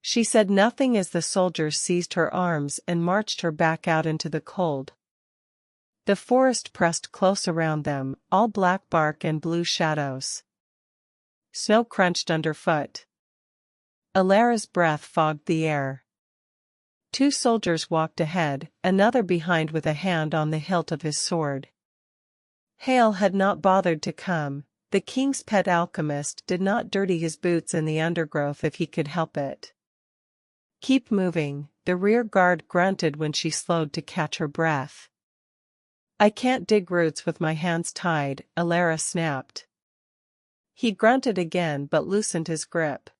She said nothing as the soldiers seized her arms and marched her back out into the cold. The forest pressed close around them, all black bark and blue shadows. Snow crunched underfoot. Alera's breath fogged the air. 2 soldiers walked ahead, another behind with a hand on the hilt of his sword. Hale had not bothered to come. The king's pet alchemist did not dirty his boots in the undergrowth if he could help it. Keep moving, the rear guard grunted when she slowed to catch her breath. I can't dig roots with my hands tied, Alera snapped. He grunted again but loosened his grip.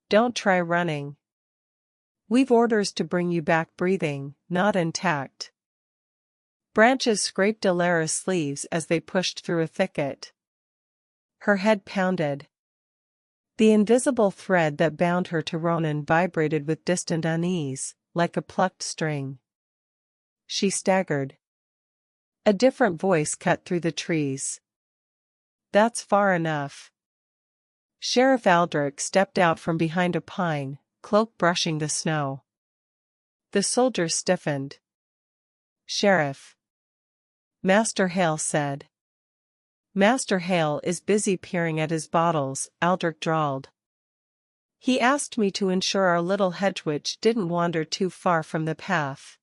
Don't try running. We've orders to bring you back breathing, not intact. Branches scraped Alera's sleeves as they pushed through a thicket. Her head pounded. The invisible thread that bound her to Ronan vibrated with distant unease, like a plucked string. She staggered. A different voice cut through the trees. That's far enough. Sheriff Aldrich stepped out from behind a pine, cloak brushing the snow. The soldiers stiffened. Sheriff. Master Hale said. Master Hale is busy peering at his bottles, Aldrich drawled. He asked me to ensure our little hedge witch didn't wander too far from the path.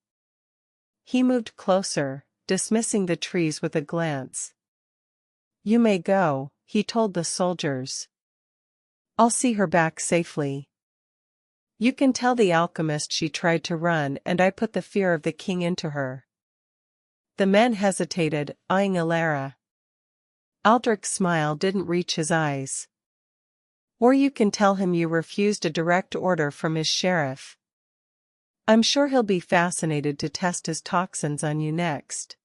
He moved closer, dismissing the trees with a glance. You may go, he told the soldiers. I'll see her back safely. You can tell the alchemist she tried to run and I put the fear of the king into her. The men hesitated, eyeing Alera. Aldrich's smile didn't reach his eyes. Or you can tell him you refused a direct order from his sheriff. I'm sure he'll be fascinated to test his toxins on you next.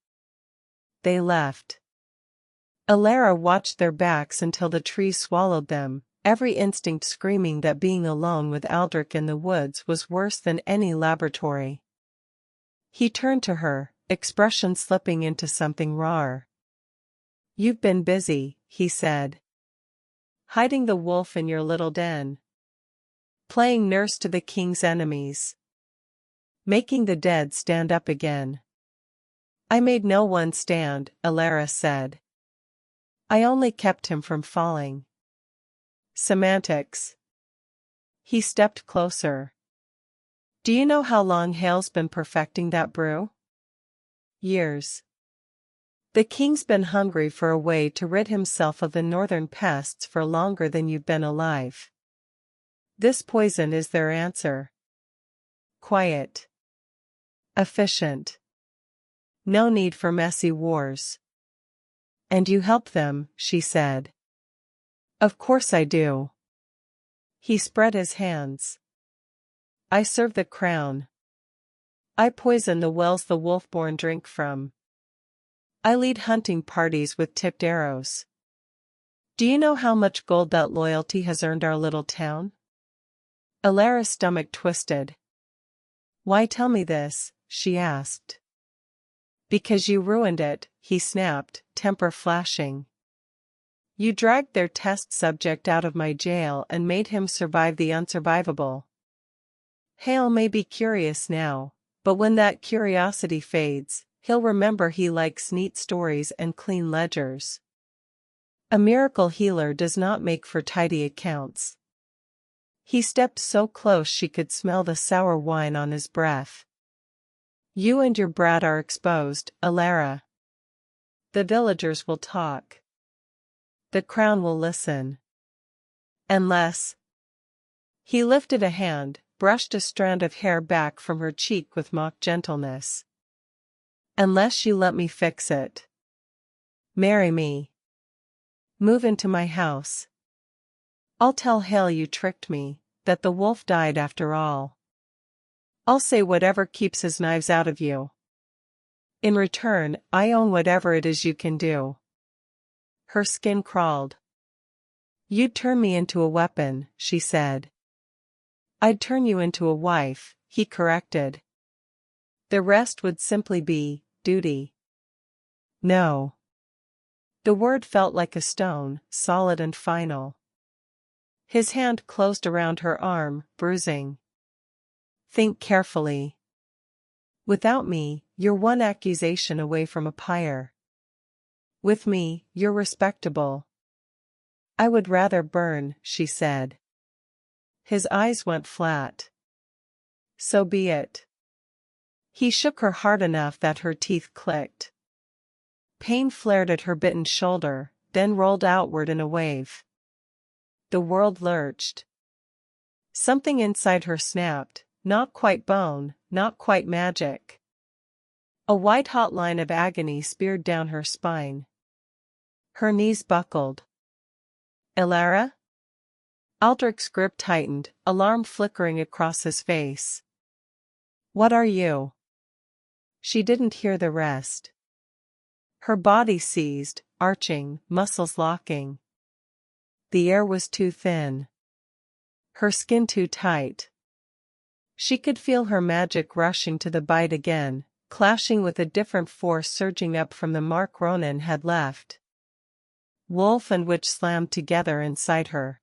They left. Alera watched their backs until the trees swallowed them, every instinct screaming that being alone with Aldrich in the woods was worse than any laboratory. He turned to her, expression slipping into something rawer. "You've been busy," he said. "Hiding the wolf in your little den. Playing nurse to the king's enemies. Making the dead stand up again." "I made no one stand," Alera said. "I only kept him from falling." Semantics. He stepped closer. "Do you know how long Hale's been perfecting that brew?" "Years. The king's been hungry for a way to rid himself of the northern pests for longer than you've been alive. This poison is their answer. Quiet. Efficient. No need for messy wars." "And you help them," she said. "Of course I do." He spread his hands. "I serve the crown. I poison the wells the Wolfborne drink from. I lead hunting parties with tipped arrows. Do you know how much gold that loyalty has earned our little town?" Alera's stomach twisted. "Why tell me this?" she asked. "Because you ruined it," he snapped, temper flashing. "You dragged their test subject out of my jail and made him survive the unsurvivable. Hale may be curious now, but when that curiosity fades, he'll remember he likes neat stories and clean ledgers. A miracle healer does not make for tidy accounts." He stepped so close she could smell the sour wine on his breath. "You and your brat are exposed, Alera. The villagers will talk. The crown will listen. Unless—" He lifted a hand, brushed a strand of hair back from her cheek with mock gentleness. "Unless you let me fix it. Marry me. Move into my house. I'll tell Hale you tricked me, that the wolf died after all. I'll say whatever keeps his knives out of you. In return, I own whatever it is you can do." Her skin crawled. "You'd turn me into a weapon," she said. "I'd turn you into a wife," he corrected. "The rest would simply be duty." "No." The word felt like a stone, solid and final. His hand closed around her arm, bruising. "Think carefully. Without me, you're one accusation away from a pyre. With me, you're respectable." "I would rather burn," she said. His eyes went flat. "So be it." He shook her hard enough that her teeth clicked. Pain flared at her bitten shoulder, then rolled outward in a wave. The world lurched. Something inside her snapped, not quite bone, not quite magic. A white-hot line of agony speared down her spine. Her knees buckled. "Alera?" Aldrich's grip tightened, alarm flickering across his face. "What are you?" She didn't hear the rest. Her body seized, arching, muscles locking. The air was too thin. Her skin too tight. She could feel her magic rushing to the bite again, clashing with a different force surging up from the mark Ronan had left. Wolf and witch slammed together inside her.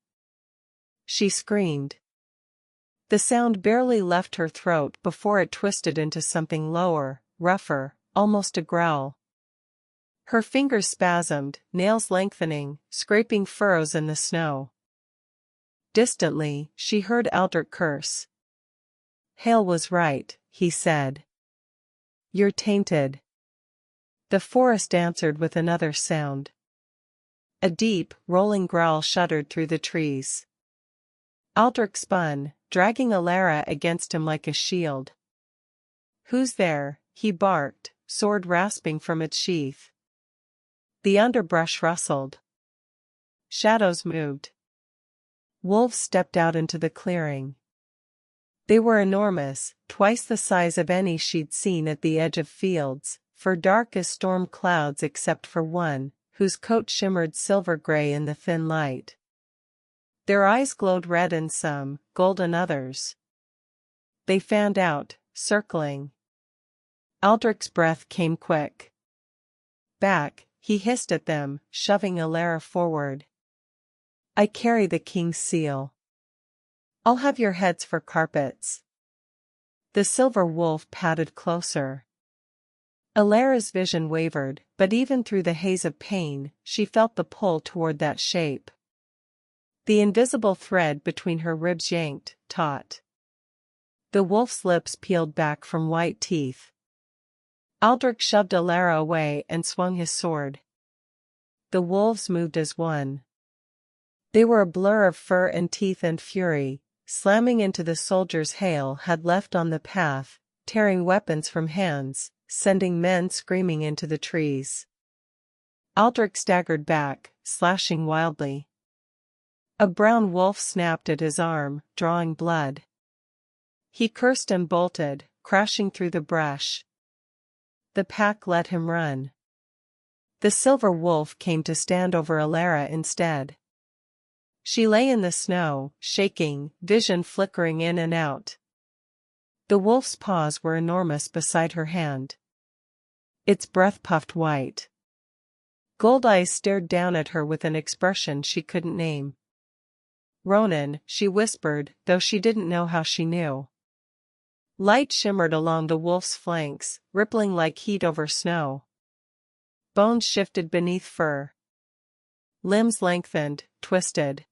She screamed. The sound barely left her throat before it twisted into something lower, rougher, almost a growl. Her fingers spasmed, nails lengthening, scraping furrows in the snow. Distantly, she heard Aldrich curse. "Hale was right," he said. "You're tainted." The forest answered with another sound. A deep, rolling growl shuddered through the trees. Aldrich spun, dragging Alera against him like a shield. "Who's there?" he barked, sword rasping from its sheath. The underbrush rustled. Shadows moved. Wolves stepped out into the clearing. They were enormous, twice the size of any she'd seen at the edge of fields, for dark as storm clouds except for one, whose coat shimmered silver-gray in the thin light. Their eyes glowed red in some, gold in others. They fanned out, circling. Aldrich's breath came quick. Back, he hissed at them, shoving Alera forward. I carry the king's seal. I'll have your heads for carpets. The silver wolf padded closer. Alera's vision wavered, but even through the haze of pain, she felt the pull toward that shape. The invisible thread between her ribs yanked, taut. The wolf's lips peeled back from white teeth. Aldrich shoved Alera away and swung his sword. The wolves moved as one. They were a blur of fur and teeth and fury, slamming into the soldiers Hale had left on the path, tearing weapons from hands, sending men screaming into the trees. Aldrich staggered back, slashing wildly. A brown wolf snapped at his arm, drawing blood. He cursed and bolted, crashing through the brush. The pack let him run. The silver wolf came to stand over Alera instead. She lay in the snow, shaking, vision flickering in and out. The wolf's paws were enormous beside her hand. Its breath puffed white. Gold eyes stared down at her with an expression she couldn't name. Ronan, she whispered, though she didn't know how she knew. Light shimmered along the wolf's flanks, rippling like heat over snow. Bones shifted beneath fur. Limbs lengthened, twisted.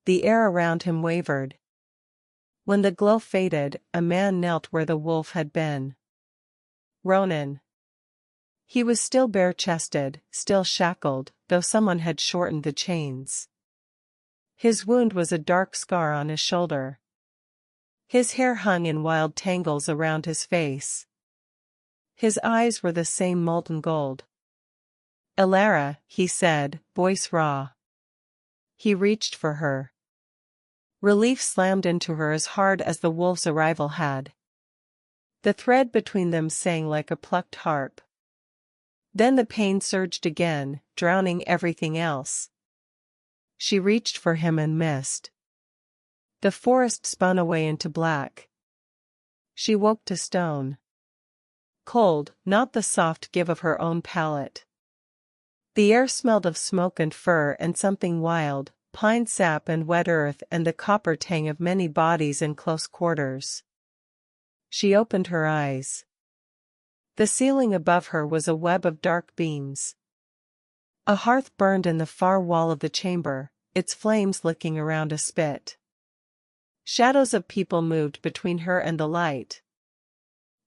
The air around him wavered. When the glow faded, a man knelt where the wolf had been. Ronan. He was still bare-chested, still shackled, though someone had shortened the chains. His wound was a dark scar on his shoulder. His hair hung in wild tangles around his face. His eyes were the same molten gold. Alera, he said, voice raw. He reached for her. Relief slammed into her as hard as the wolf's arrival had. The thread between them sang like a plucked harp. Then the pain surged again, drowning everything else. She reached for him and missed. The forest spun away into black. She woke to stone. Cold, not the soft give of her own palate. The air smelled of smoke and fur and something wild, pine sap and wet earth and the copper tang of many bodies in close quarters. She opened her eyes. The ceiling above her was a web of dark beams. A hearth burned in the far wall of the chamber, its flames licking around a spit. Shadows of people moved between her and the light.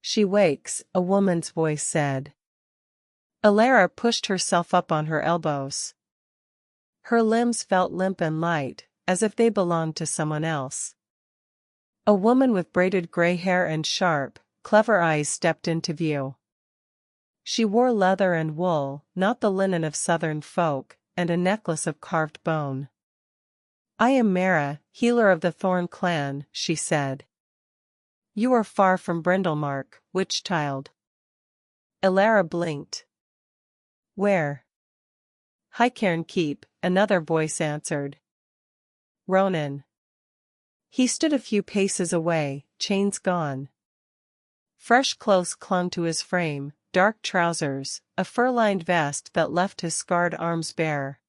She wakes, a woman's voice said. Alera pushed herself up on her elbows. Her limbs felt limp and light, as if they belonged to someone else. A woman with braided gray hair and sharp, clever eyes stepped into view. She wore leather and wool, not the linen of southern folk, and a necklace of carved bone. I am Mara, healer of the Thorn clan, she said. You are far from Brindlemark, witch child. Alera blinked. Where? Highcairn Keep, another voice answered. Ronan. He stood a few paces away, chains gone. Fresh clothes clung to his frame, dark trousers, a fur-lined vest that left his scarred arms bare.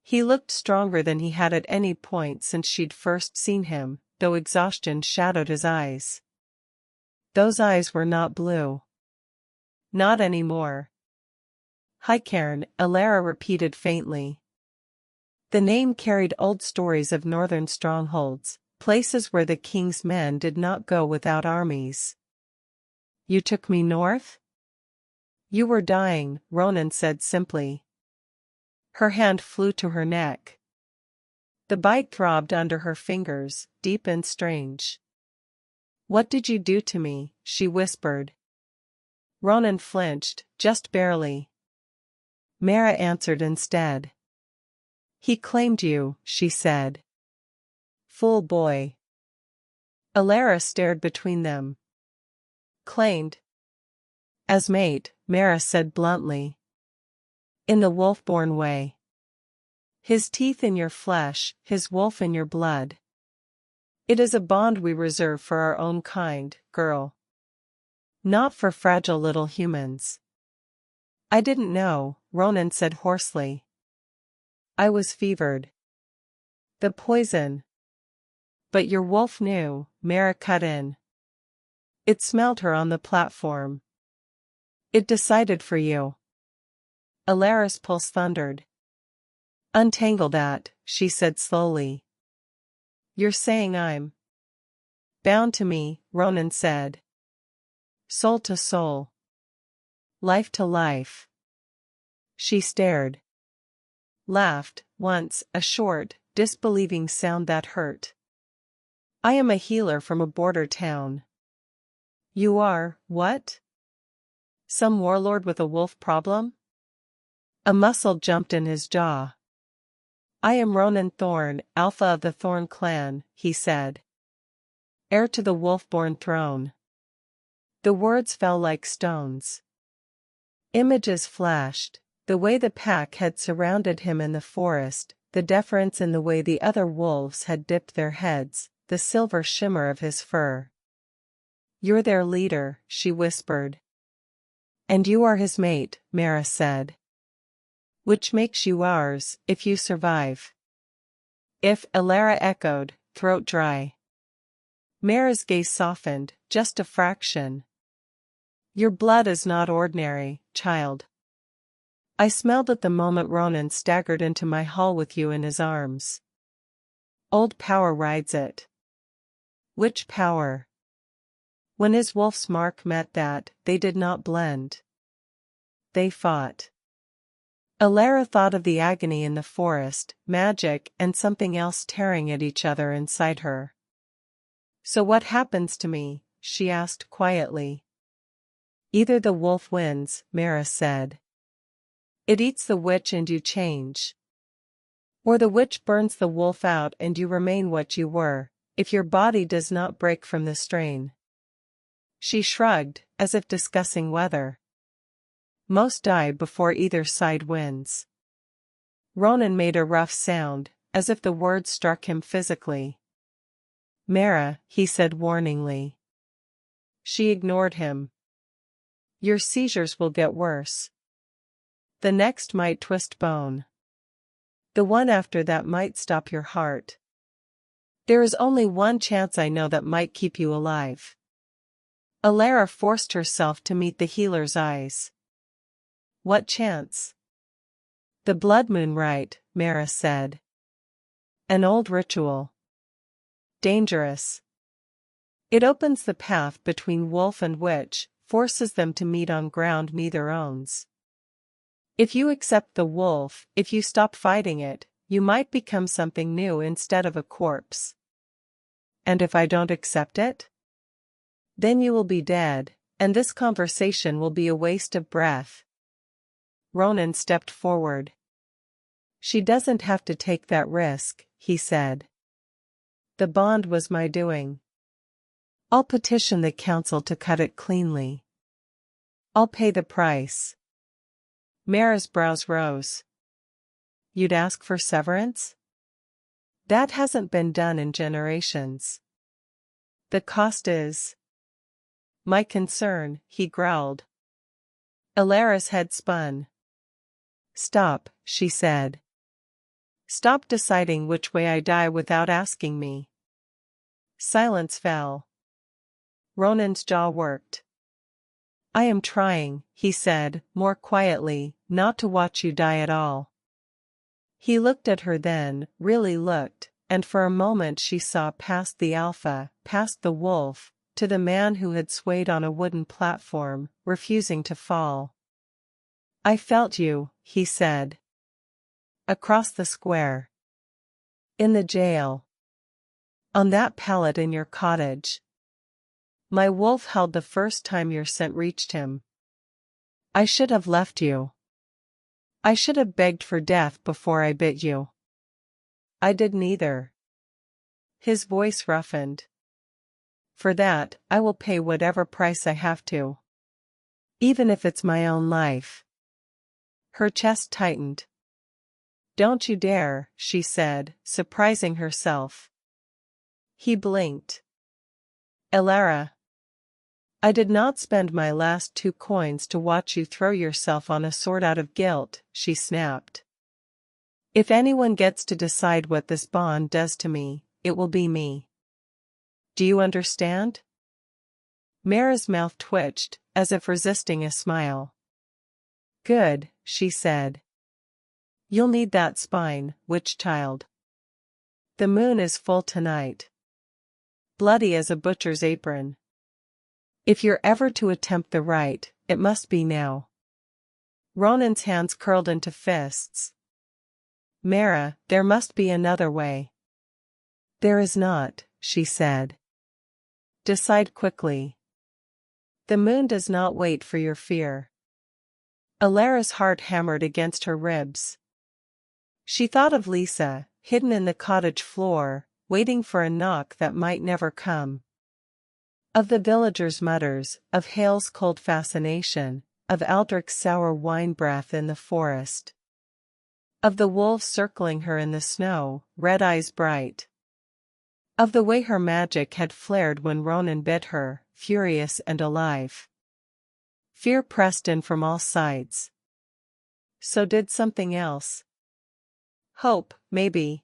He looked stronger than he had at any point since she'd first seen him, though exhaustion shadowed his eyes. Those eyes were not blue. Not anymore. Highcairn, Alera repeated faintly. The name carried old stories of northern strongholds, places where the king's men did not go without armies. You took me north? You were dying, Ronan said simply. Her hand flew to her neck. The bite throbbed under her fingers, deep and strange. What did you do to me? She whispered. Ronan flinched, just barely. Mara answered instead. He claimed you, she said. Fool boy. Alera stared between them. Claimed. As mate, Mara said bluntly. In the Wolfborne way. His teeth in your flesh, his wolf in your blood. It is a bond we reserve for our own kind, girl. Not for fragile little humans. I didn't know, Ronan said hoarsely. I was fevered. The poison. But your wolf knew, Mara cut in. It smelled her on the platform. It decided for you. Alera's pulse thundered. Untangle that, she said slowly. You're saying I'm bound to me, Ronan said. Soul to soul. Life to life. She stared. Laughed, once, a short, disbelieving sound that hurt. I am a healer from a border town. You are, what? Some warlord with a wolf problem? A muscle jumped in his jaw. I am Ronan Thorn, Alpha of the Thorn clan, he said. Heir to the Wolfborne throne. The words fell like stones. Images flashed, the way the pack had surrounded him in the forest, the deference in the way the other wolves had dipped their heads, the silver shimmer of his fur. You're their leader, she whispered. And you are his mate, Mara said. Which makes you ours, if you survive. If, Alera echoed, throat dry. Mara's gaze softened, just a fraction. Your blood is not ordinary, child. I smelled it the moment Ronan staggered into my hall with you in his arms. Old power rides it. Which power? When his wolf's mark met that, they did not blend. They fought. Alera thought of the agony in the forest, magic and something else tearing at each other inside her. So what happens to me? She asked quietly. Either the wolf wins, Mara said. It eats the witch and you change. Or the witch burns the wolf out and you remain what you were, if your body does not break from the strain. She shrugged, as if discussing weather. Most die before either side wins. Ronan made a rough sound, as if the words struck him physically. Mara, he said warningly. She ignored him. Your seizures will get worse. The next might twist bone. The one after that might stop your heart. There is only one chance I know that might keep you alive. Alera forced herself to meet the healer's eyes. What chance? The blood moon rite, Mara said. An old ritual. Dangerous. It opens the path between wolf and witch, forces them to meet on ground neither owns. If you accept the wolf, if you stop fighting it, you might become something new instead of a corpse. And if I don't accept it? Then you will be dead, and this conversation will be a waste of breath. Ronan stepped forward. She doesn't have to take that risk, he said. The bond was my doing. I'll petition the council to cut it cleanly. I'll pay the price. Mara's brows rose. You'd ask for severance? That hasn't been done in generations. The cost is my concern, he growled. Alera's head spun. Stop, she said. Stop deciding which way I die without asking me. Silence fell. Ronan's jaw worked. I am trying, he said, more quietly, not to watch you die at all. He looked at her then, really looked, and for a moment she saw past the alpha, past the wolf, to the man who had swayed on a wooden platform, refusing to fall. I felt you, he said. Across the square. In the jail. On that pallet in your cottage. My wolf howled the first time your scent reached him. I should have left you. I should have begged for death before I bit you. I did neither. His voice roughened. For that, I will pay whatever price I have to. Even if it's my own life. Her chest tightened. Don't you dare, she said, surprising herself. He blinked. Alera. I did not spend my last 2 coins to watch you throw yourself on a sword out of guilt, she snapped. If anyone gets to decide what this bond does to me, it will be me. Do you understand? Mara's mouth twitched, as if resisting a smile. Good, she said. You'll need that spine, witch child. The moon is full tonight. Bloody as a butcher's apron. If you're ever to attempt the rite, it must be now. Ronan's hands curled into fists. Mara, there must be another way. There is not, she said. Decide quickly. The moon does not wait for your fear. Alera's heart hammered against her ribs. She thought of Lisa, hidden in the cottage floor, waiting for a knock that might never come. Of the villagers' mutters, of Hale's cold fascination, of Aldrich's sour wine breath in the forest. Of the wolves circling her in the snow, red eyes bright. Of the way her magic had flared when Ronan bit her, furious and alive. Fear pressed in from all sides. So did something else. Hope, maybe.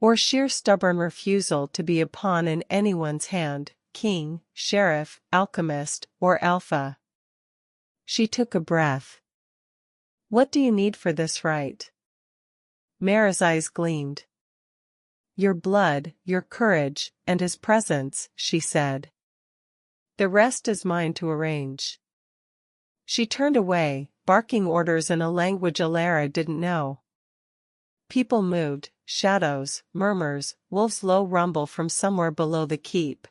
Or sheer stubborn refusal to be a pawn in anyone's hand, king, sheriff, alchemist, or alpha. She took a breath. What do you need for this rite? Mara's eyes gleamed. Your blood, your courage, and his presence, she said. The rest is mine to arrange. She turned away, barking orders in a language Alera didn't know. People moved, shadows, murmurs, wolves' low rumble from somewhere below the keep.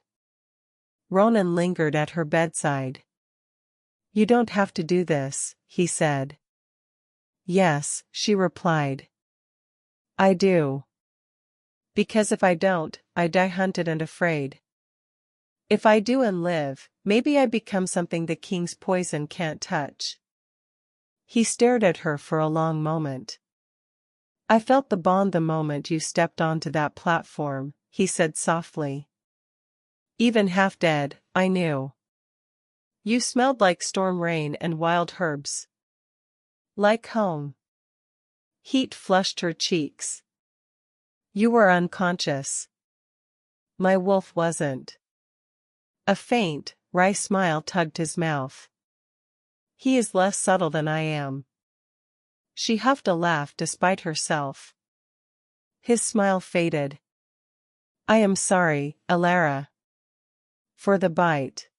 Ronan lingered at her bedside. You don't have to do this, he said. Yes, she replied. I do. Because if I don't, I die hunted and afraid. If I do and live, maybe I become something the king's poison can't touch. He stared at her for a long moment. I felt the bond the moment you stepped onto that platform, he said softly. Even half dead, I knew. You smelled like storm rain and wild herbs. Like home. Heat flushed her cheeks. You were unconscious. My wolf wasn't. A faint, wry smile tugged his mouth. He is less subtle than I am. She huffed a laugh despite herself. His smile faded. I am sorry, Alera. For the bite.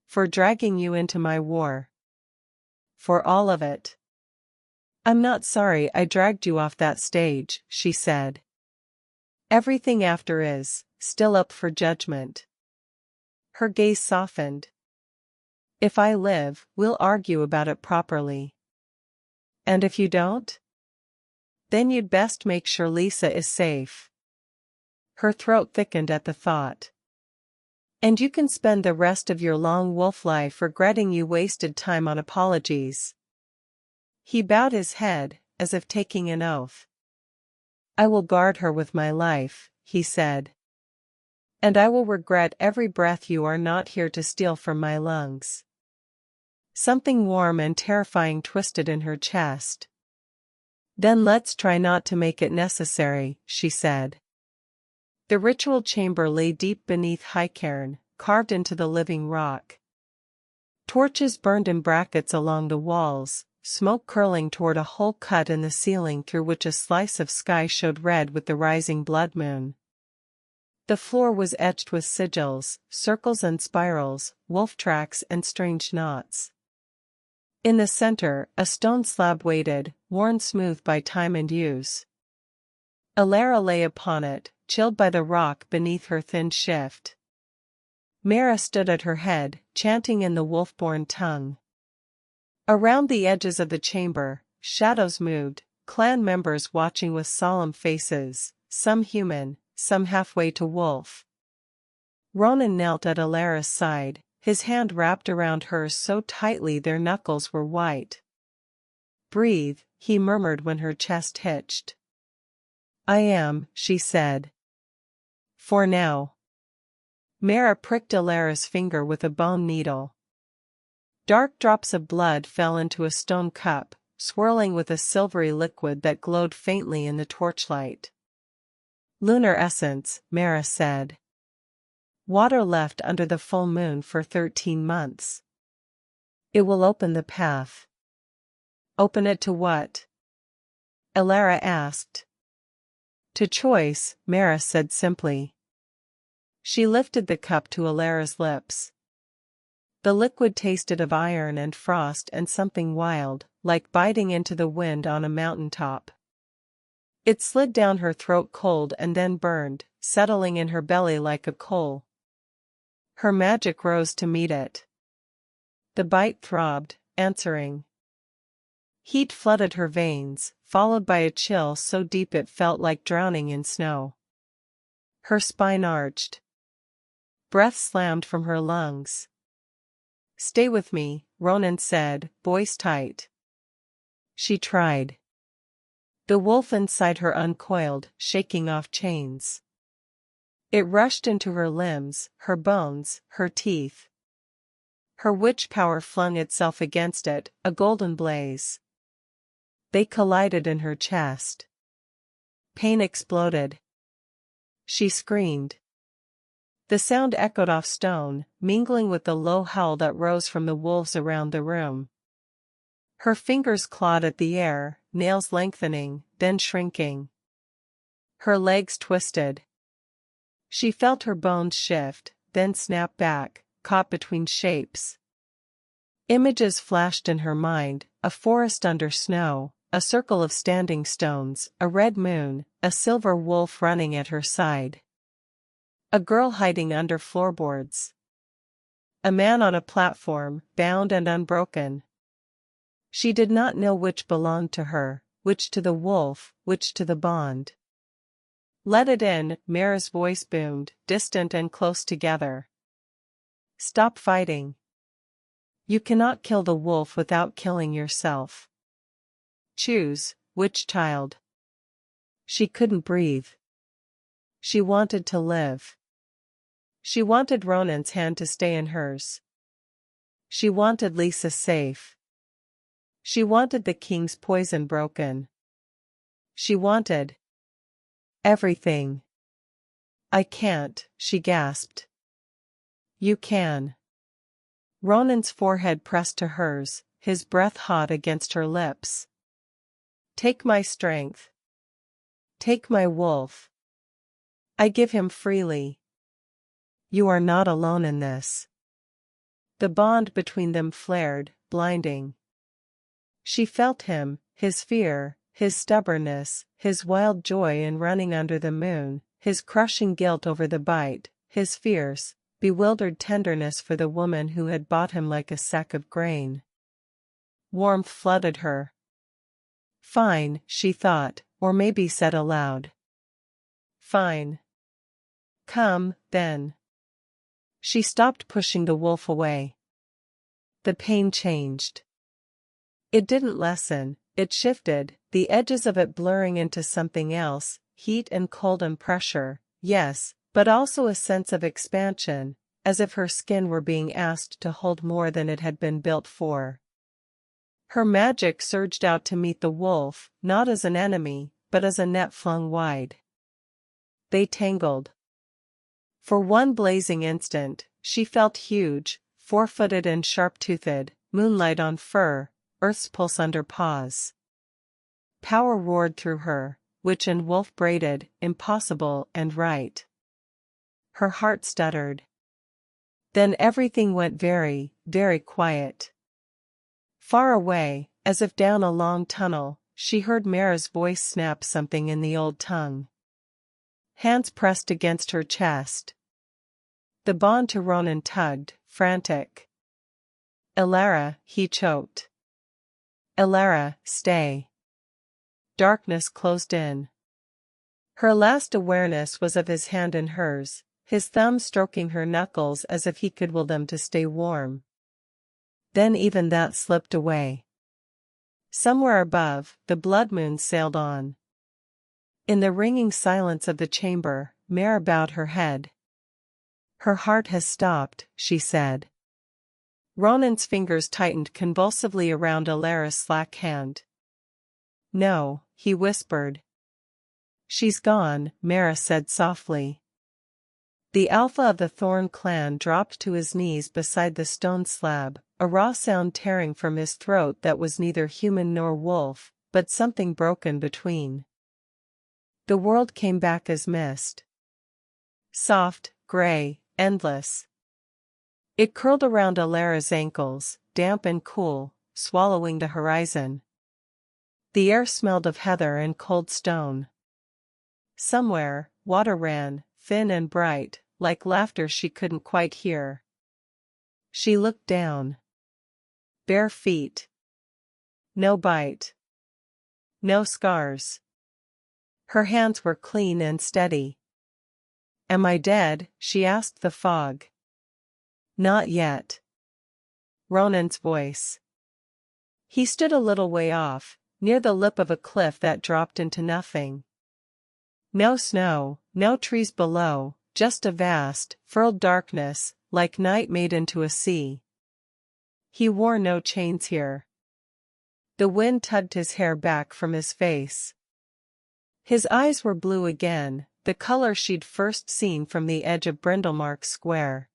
For dragging you into my war. For all of it. I'm not sorry I dragged you off that stage, she said. Everything after is, still up for judgment. Her gaze softened. If I live, we'll argue about it properly. And if you don't? Then you'd best make sure Lisa is safe. Her throat thickened at the thought. And you can spend the rest of your long wolf life regretting you wasted time on apologies. He bowed his head, as if taking an oath. I will guard her with my life, he said. And I will regret every breath you are not here to steal from my lungs. Something warm and terrifying twisted in her chest. Then let's try not to make it necessary, she said. The ritual chamber lay deep beneath high cairn, carved into the living rock. Torches burned in brackets along the walls, smoke curling toward a hole cut in the ceiling through which a slice of sky showed red with the rising blood moon. The floor was etched with sigils, circles and spirals, wolf tracks and strange knots. In the center, a stone slab waited, worn smooth by time and use. Alera lay upon it, chilled by the rock beneath her thin shift. Mara stood at her head, chanting in the Wolfborne tongue. Around the edges of the chamber, shadows moved, clan members watching with solemn faces, some human, some halfway to wolf. Ronan knelt at Alera's side, his hand wrapped around hers so tightly their knuckles were white. Breathe, he murmured when her chest hitched. I am, she said. For now. Mara pricked Alera's finger with a bone needle. Dark drops of blood fell into a stone cup, swirling with a silvery liquid that glowed faintly in the torchlight. Lunar essence, Mara said. Water left under the full moon for 13 months. It will open the path. Open it to what? Alera asked. To choice, Mara said simply. She lifted the cup to Alera's lips. The liquid tasted of iron and frost and something wild, like biting into the wind on a mountaintop. It slid down her throat cold and then burned, settling in her belly like a coal. Her magic rose to meet it. The bite throbbed, answering. Heat flooded her veins, followed by a chill so deep it felt like drowning in snow. Her spine arched. Breath slammed from her lungs. Stay with me, Ronan said, voice tight. She tried. The wolf inside her uncoiled, shaking off chains. It rushed into her limbs, her bones, her teeth. Her witch power flung itself against it, a golden blaze. They collided in her chest. Pain exploded. She screamed. The sound echoed off stone, mingling with the low howl that rose from the wolves around the room. Her fingers clawed at the air, nails lengthening, then shrinking. Her legs twisted. She felt her bones shift, then snap back, caught between shapes. Images flashed in her mind, a forest under snow, a circle of standing stones, a red moon, a silver wolf running at her side. A girl hiding under floorboards. A man on a platform, bound and unbroken. She did not know which belonged to her, which to the wolf, which to the bond. Let it in, Mara's voice boomed, distant and close together. Stop fighting. You cannot kill the wolf without killing yourself. Choose, witch child. She couldn't breathe. She wanted to live. She wanted Ronan's hand to stay in hers. She wanted Lisa safe. She wanted the king's poison broken. She wanted everything. I can't, she gasped. You can. Ronan's forehead pressed to hers, his breath hot against her lips. Take my strength. Take my wolf. I give him freely. You are not alone in this. The bond between them flared, blinding. She felt him, his fear, his stubbornness, his wild joy in running under the moon, his crushing guilt over the bite, his fierce, bewildered tenderness for the woman who had bought him like a sack of grain. Warmth flooded her. Fine, she thought, or maybe said aloud. Fine. Come, then. She stopped pushing the wolf away. The pain changed. It didn't lessen, it shifted, the edges of it blurring into something else, heat and cold and pressure, yes, but also a sense of expansion, as if her skin were being asked to hold more than it had been built for. Her magic surged out to meet the wolf, not as an enemy, but as a net flung wide. They tangled. For one blazing instant, she felt huge, four-footed and sharp-toothed, moonlight on fur, earth's pulse under paws. Power roared through her, witch and wolf braided, impossible and right. Her heart stuttered. Then everything went very, very quiet. Far away, as if down a long tunnel, she heard Mara's voice snap something in the old tongue. Hands pressed against her chest. The bond to Ronan tugged, frantic. Alera, he choked. Alera, stay. Darkness closed in. Her last awareness was of his hand in hers, his thumb stroking her knuckles as if he could will them to stay warm. Then even that slipped away. Somewhere above, the blood moon sailed on. In the ringing silence of the chamber, Mara bowed her head. Her heart has stopped, she said. Ronan's fingers tightened convulsively around Alera's slack hand. No, he whispered. She's gone, Mara said softly. The alpha of the Thorn clan dropped to his knees beside the stone slab, a raw sound tearing from his throat that was neither human nor wolf, but something broken between. The world came back as mist. Soft, gray, endless. It curled around Alera's ankles, damp and cool, swallowing the horizon. The air smelled of heather and cold stone. Somewhere, water ran, thin and bright, like laughter she couldn't quite hear. She looked down. Bare feet. No bite. No scars. Her hands were clean and steady. Am I dead? She asked the fog. Not yet. Ronan's voice. He stood a little way off, near the lip of a cliff that dropped into nothing. No snow, no trees below, just a vast, furled darkness, like night made into a sea. He wore no chains here. The wind tugged his hair back from his face. His eyes were blue again, the color she'd first seen from the edge of Brindlemark Square.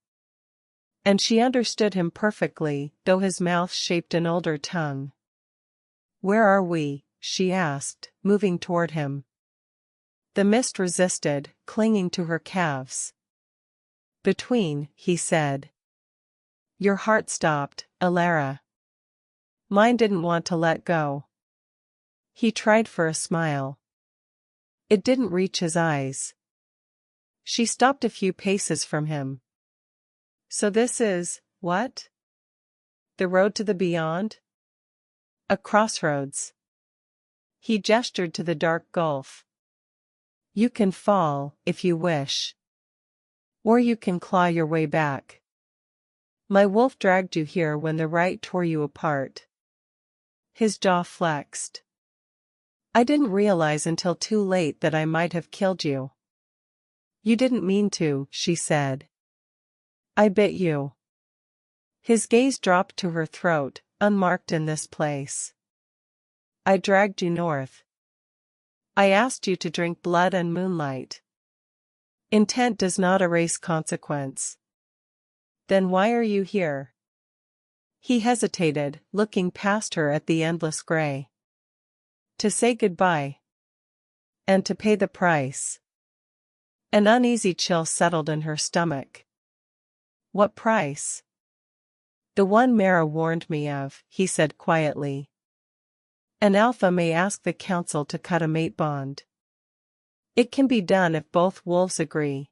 And she understood him perfectly, though his mouth shaped an older tongue. Where are we? She asked, moving toward him. The mist resisted, clinging to her calves. Between, he said. Your heart stopped, Alera. Mine didn't want to let go. He tried for a smile. It didn't reach his eyes. She stopped a few paces from him. So this is, what? The road to the beyond? A crossroads. He gestured to the dark gulf. You can fall, if you wish. Or you can claw your way back. My wolf dragged you here when the right tore you apart. His jaw flexed. I didn't realize until too late that I might have killed you. You didn't mean to, she said. I bit you. His gaze dropped to her throat, unmarked in this place. I dragged you north. I asked you to drink blood and moonlight. Intent does not erase consequence. Then why are you here? He hesitated, looking past her at the endless gray. To say goodbye. And to pay the price. An uneasy chill settled in her stomach. What price? The one Mara warned me of, he said quietly. An alpha may ask the council to cut a mate bond. It can be done if both wolves agree.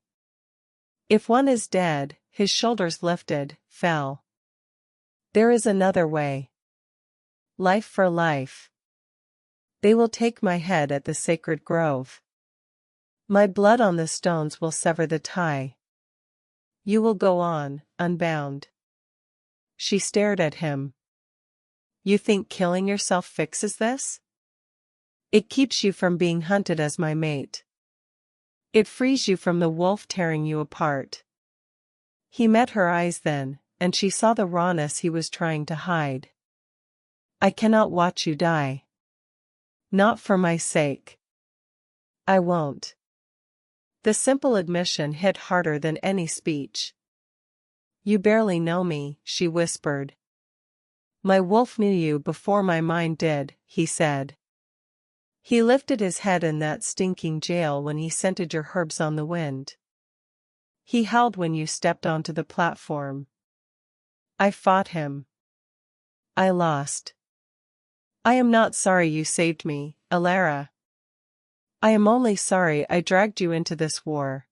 If one is dead, his shoulders lifted, fell. There is another way. Life for life. They will take my head at the sacred grove. My blood on the stones will sever the tie. You will go on, unbound. She stared at him. You think killing yourself fixes this? It keeps you from being hunted as my mate. It frees you from the wolf tearing you apart. He met her eyes then, and she saw the rawness he was trying to hide. I cannot watch you die. Not for my sake. I won't. The simple admission hit harder than any speech. You barely know me, she whispered. My wolf knew you before my mind did, he said. He lifted his head in that stinking jail when he scented your herbs on the wind. He howled when you stepped onto the platform. I fought him. I lost. I am not sorry you saved me, Alera. I am only sorry I dragged you into this war.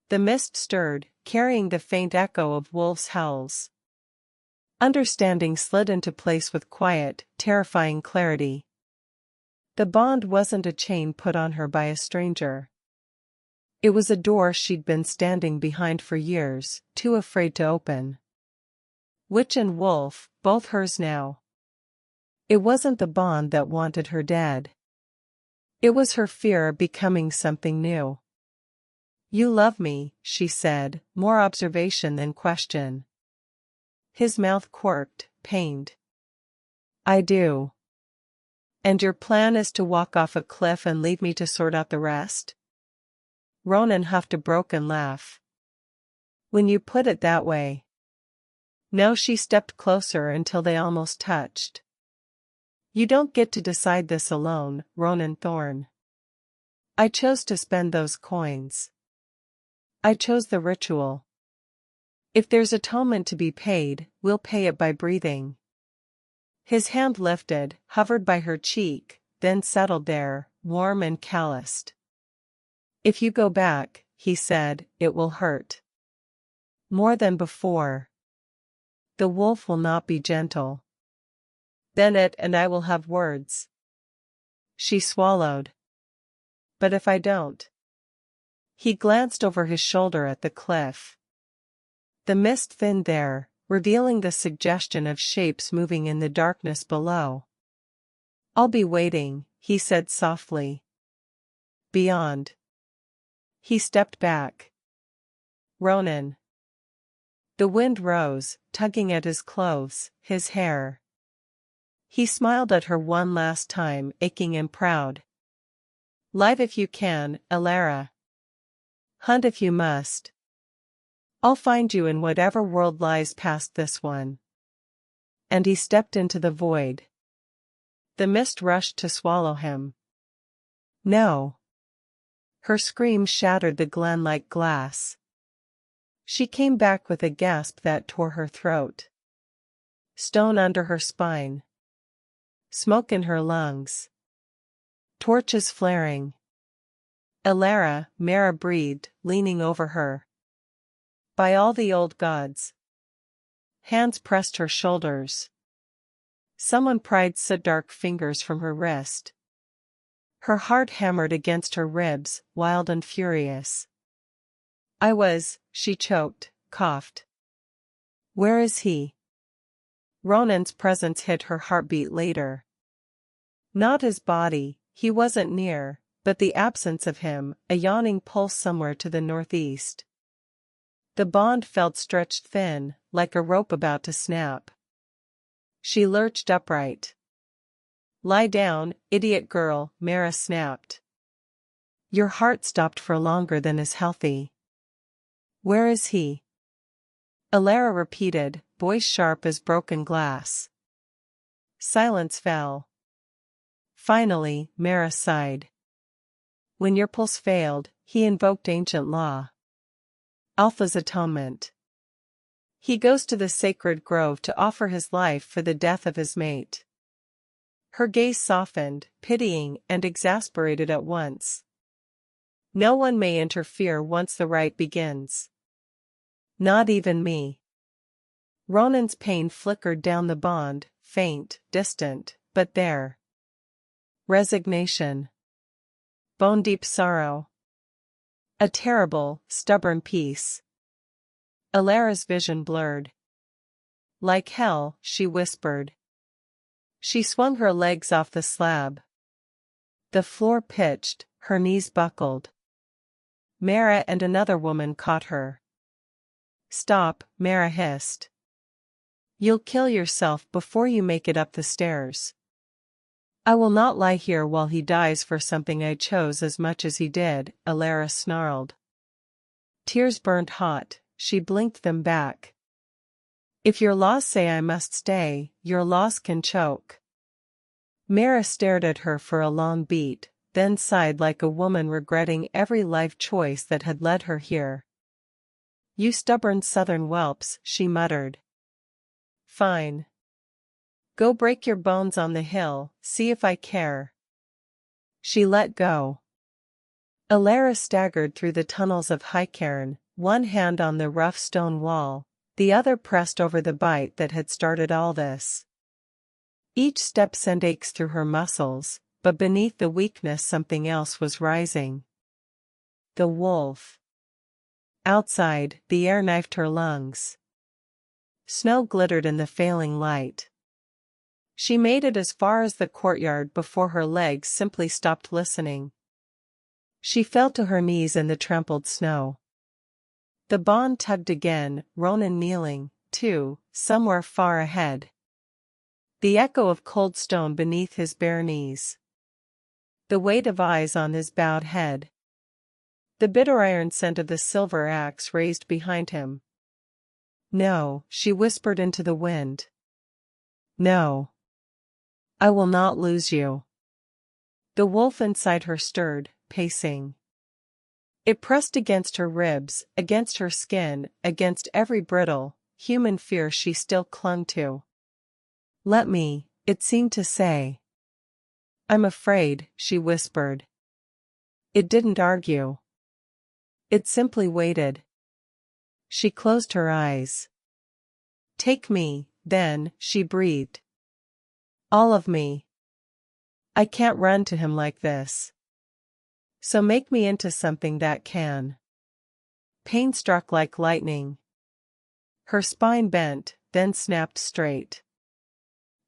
The mist stirred, carrying the faint echo of wolves' howls. Understanding slid into place with quiet, terrifying clarity. The bond wasn't a chain put on her by a stranger. It was a door she'd been standing behind for years, too afraid to open. Witch and wolf, both hers now. It wasn't the bond that wanted her dead. It was her fear of becoming something new. You love me, she said, more observation than question. His mouth quirked, pained. I do. And your plan is to walk off a cliff and leave me to sort out the rest? Ronan huffed a broken laugh. When you put it that way. Now she stepped closer until they almost touched. You don't get to decide this alone, Ronan Thorne. I chose to spend those coins. I chose the ritual. If there's atonement to be paid, we'll pay it by breathing. His hand lifted, hovered by her cheek, then settled there, warm and calloused. If you go back, he said, it will hurt. More than before. The wolf will not be gentle. Then it and I will have words. She swallowed. But if I don't? He glanced over his shoulder at the cliff. The mist thinned there, revealing the suggestion of shapes moving in the darkness below. I'll be waiting, he said softly. Beyond. He stepped back. Ronan. The wind rose, tugging at his clothes, his hair. He smiled at her one last time, aching and proud. Live if you can, Alera. Hunt if you must. I'll find you in whatever world lies past this one. And he stepped into the void. The mist rushed to swallow him. No. Her scream shattered the glen like glass. She came back with a gasp that tore her throat. Stone under her spine. Smoke in her lungs. Torches flaring. Alera, Mara breathed, leaning over her. By all the old gods. Hands pressed her shoulders. Someone pried dark fingers from her wrist. Her heart hammered against her ribs, wild and furious. She choked, coughed. Where is he? Ronan's presence hit her heartbeat later. Not his body, he wasn't near, but the absence of him, a yawning pulse somewhere to the northeast. The bond felt stretched thin, like a rope about to snap. She lurched upright. Lie down, idiot girl, Mara snapped. Your heart stopped for longer than is healthy. Where is he? Alera repeated, voice sharp as broken glass. Silence fell. Finally, Mara sighed. When your pulse failed, he invoked ancient law. Alpha's atonement. He goes to the sacred grove to offer his life for the death of his mate. Her gaze softened, pitying and exasperated at once. No one may interfere once the rite begins. Not even me. Ronan's pain flickered down the bond, faint, distant, but there. Resignation. Bone-deep sorrow. A terrible, stubborn peace. Alera's vision blurred. Like hell, she whispered. She swung her legs off the slab. The floor pitched, her knees buckled. Mara and another woman caught her. Stop, Mara hissed. You'll kill yourself before you make it up the stairs. I will not lie here while he dies for something I chose as much as he did, Alera snarled. Tears burned hot, she blinked them back. If your laws say I must stay, your laws can choke. Mara stared at her for a long beat, then sighed like a woman regretting every life choice that had led her here. You stubborn southern whelps, she muttered. Fine. Go break your bones on the hill, see if I care. She let go. Alera staggered through the tunnels of Highcairn, one hand on the rough stone wall, the other pressed over the bite that had started all this. Each step sent aches through her muscles, but beneath the weakness something else was rising. The wolf. Outside, the air knifed her lungs. Snow glittered in the failing light. She made it as far as the courtyard before her legs simply stopped listening. She fell to her knees in the trampled snow. The bond tugged again, Ronan kneeling, too, somewhere far ahead. The echo of cold stone beneath his bare knees. The weight of eyes on his bowed head. The bitter iron scent of the silver axe raised behind him. No, she whispered into the wind. No. I will not lose you. The wolf inside her stirred, pacing. It pressed against her ribs, against her skin, against every brittle, human fear she still clung to. Let me, it seemed to say. I'm afraid, she whispered. It didn't argue. It simply waited. She closed her eyes. Take me, then, she breathed. All of me. I can't run to him like this. So make me into something that can. Pain struck like lightning. Her spine bent, then snapped straight.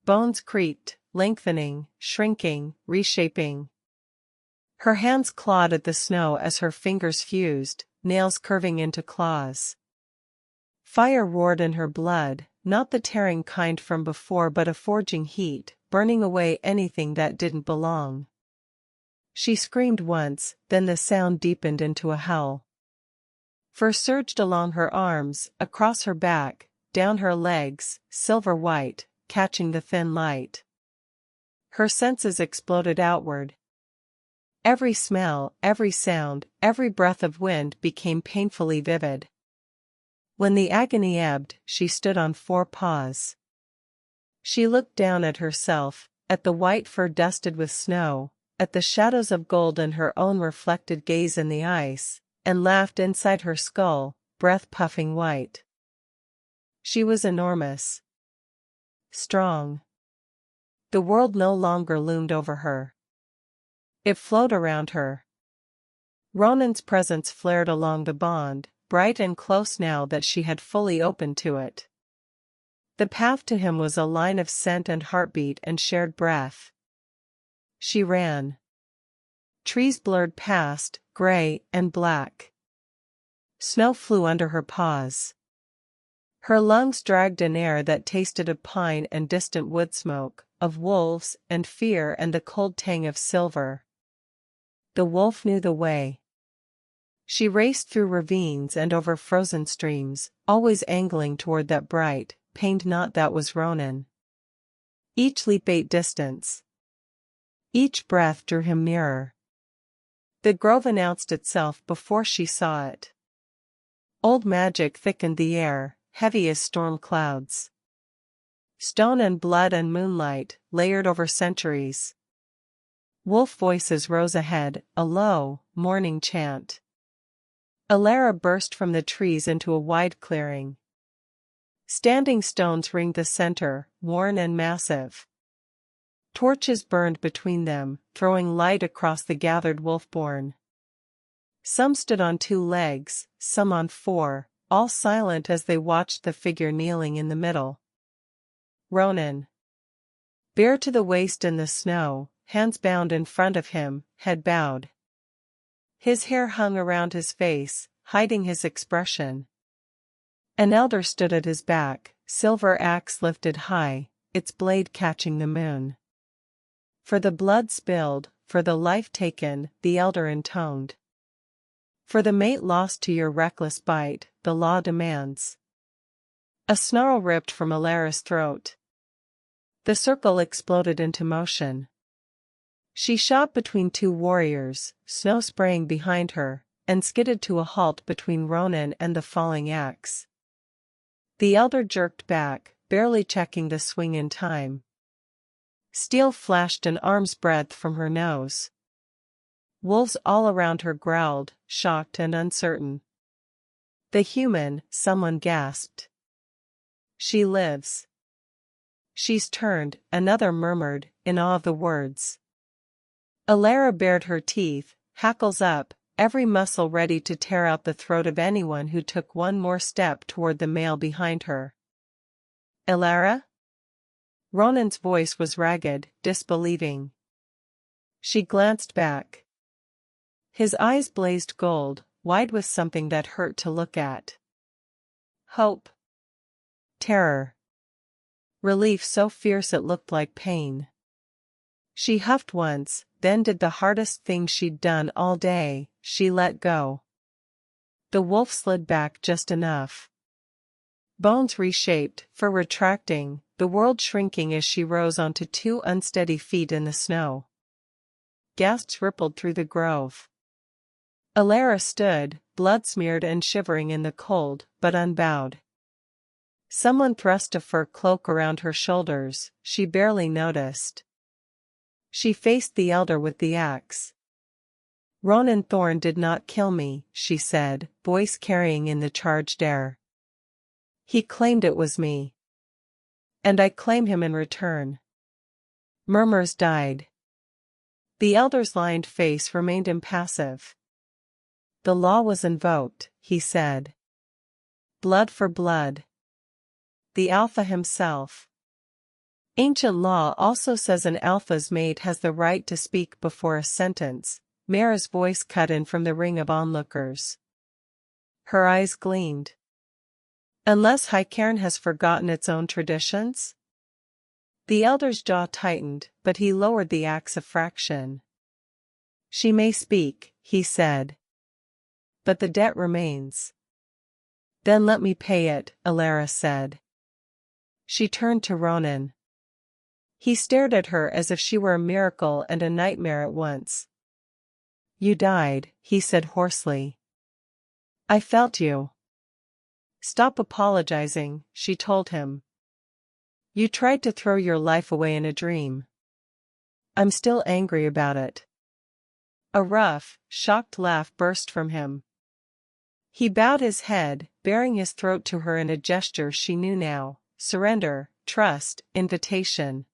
Bones creaked, lengthening, shrinking, reshaping. Her hands clawed at the snow as her fingers fused, nails curving into claws. Fire roared in her blood, not the tearing kind from before but a forging heat, burning away anything that didn't belong. She screamed once, then the sound deepened into a howl. Fur surged along her arms, across her back, down her legs, silver white, catching the thin light. Her senses exploded outward. Every smell, every sound, every breath of wind became painfully vivid. When the agony ebbed, she stood on 4 paws. She looked down at herself, at the white fur dusted with snow, at the shadows of gold in her own reflected gaze in the ice, and laughed inside her skull, breath puffing white. She was enormous. Strong. The world no longer loomed over her. It flowed around her. Ronan's presence flared along the bond, bright and close now that she had fully opened to it. The path to him was a line of scent and heartbeat and shared breath. She ran. Trees blurred past, gray and black. Snow flew under her paws. Her lungs dragged an air that tasted of pine and distant wood smoke, of wolves and fear and the cold tang of silver. The wolf knew the way. She raced through ravines and over frozen streams, always angling toward that bright, pained knot that was Ronan. Each leap ate distance. Each breath drew him nearer. The grove announced itself before she saw it. Old magic thickened the air, heavy as storm clouds. Stone and blood and moonlight, layered over centuries. Wolf voices rose ahead, a low, mourning chant. Alera burst from the trees into a wide clearing. Standing stones ringed the center, worn and massive. Torches burned between them, throwing light across the gathered Wolfborne. Some stood on 2 legs, some on 4, all silent as they watched the figure kneeling in the middle. Ronan. Bare to the waist in the snow, hands bound in front of him, head bowed. His hair hung around his face, hiding his expression. An elder stood at his back, silver axe lifted high, its blade catching the moon. For the blood spilled, for the life taken, the elder intoned. For the mate lost to your reckless bite, the law demands. A snarl ripped from Alera's throat. The circle exploded into motion. She shot between 2 warriors, snow spraying behind her, and skidded to a halt between Ronan and the falling axe. The elder jerked back, barely checking the swing in time. Steel flashed an arm's breadth from her nose. Wolves all around her growled, shocked and uncertain. The human, someone gasped. She lives. She's turned, another murmured, in awe of the words. Alera bared her teeth, hackles up, every muscle ready to tear out the throat of anyone who took one more step toward the male behind her. Alera? Ronan's voice was ragged, disbelieving. She glanced back. His eyes blazed gold, wide with something that hurt to look at. Hope. Terror. Relief so fierce it looked like pain. She huffed once, then did the hardest thing she'd done all day, she let go. The wolf slid back just enough. Bones reshaped, fur retracting, the world shrinking as she rose onto 2 unsteady feet in the snow. Gasps rippled through the grove. Alera stood, blood-smeared and shivering in the cold, but unbowed. Someone thrust a fur cloak around her shoulders, she barely noticed. She faced the elder with the axe. "Ronan Thorn did not kill me," she said, voice carrying in the charged air. "He claimed it was me. And I claim him in return." Murmurs died. The elder's lined face remained impassive. "The law was invoked," he said. "Blood for blood. The Alpha himself. Ancient law also says an Alpha's mate has the right to speak before a sentence." Mara's voice cut in from the ring of onlookers. Her eyes gleamed. "Unless High Cairn has forgotten its own traditions?" The elder's jaw tightened, but he lowered the axe a fraction. "She may speak," he said. "But the debt remains." "Then let me pay it," Alera said. She turned to Ronan. He stared at her as if she were a miracle and a nightmare at once. "You died," he said hoarsely. "I felt you." "Stop apologizing," she told him. "You tried to throw your life away in a dream. I'm still angry about it." A rough, shocked laugh burst from him. He bowed his head, baring his throat to her in a gesture she knew now: surrender, trust, invitation.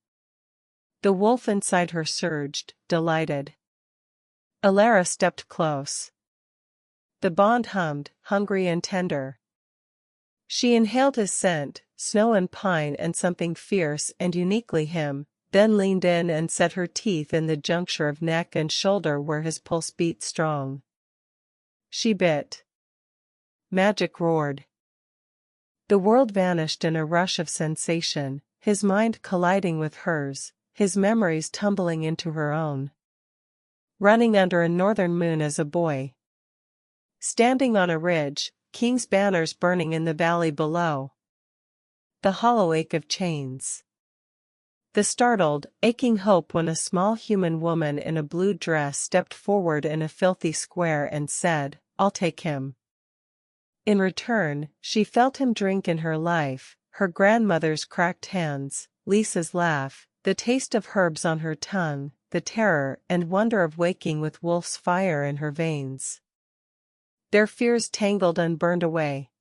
The wolf inside her surged, delighted. Alera stepped close. The bond hummed, hungry and tender. She inhaled his scent, snow and pine and something fierce and uniquely him, then leaned in and set her teeth in the juncture of neck and shoulder where his pulse beat strong. She bit. Magic roared. The world vanished in a rush of sensation, his mind colliding with hers, his memories tumbling into her own. Running under a northern moon as a boy. Standing on a ridge, king's banners burning in the valley below. The hollow ache of chains. The startled, aching hope when a small human woman in a blue dress stepped forward in a filthy square and said, "I'll take him." In return, she felt him drink in her life, her grandmother's cracked hands, Lisa's laugh, the taste of herbs on her tongue, the terror and wonder of waking with wolf's fire in her veins. Their fears tangled and burned away.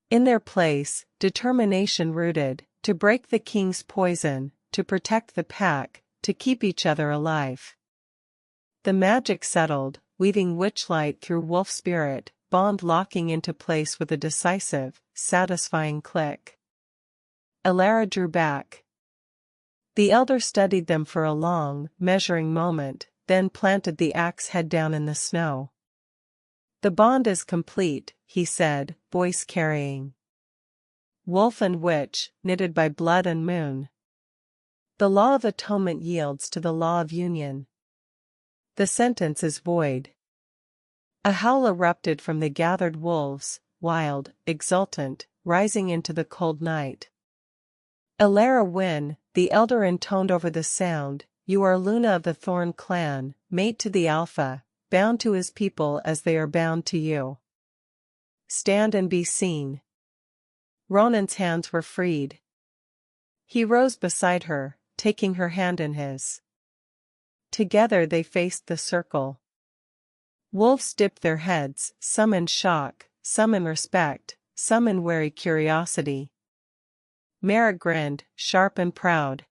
In their place, determination rooted, to break the king's poison, to protect the pack, to keep each other alive. The magic settled, weaving witchlight through wolf spirit, bond locking into place with a decisive, satisfying click. Alera drew back. The elder studied them for a long, measuring moment, then planted the axe head down in the snow. "The bond is complete," he said, voice carrying. "Wolf and witch, knitted by blood and moon. The law of atonement yields to the law of union. The sentence is void." A howl erupted from the gathered wolves, wild, exultant, rising into the cold night. "Alera Wynn," the elder intoned over the sound, "you are Luna of the Thorn clan, mate to the Alpha, bound to his people as they are bound to you. Stand and be seen." Ronan's hands were freed. He rose beside her, taking her hand in his. Together they faced the circle. Wolves dipped their heads, some in shock, some in respect, some in wary curiosity. Mara grinned, sharp and proud.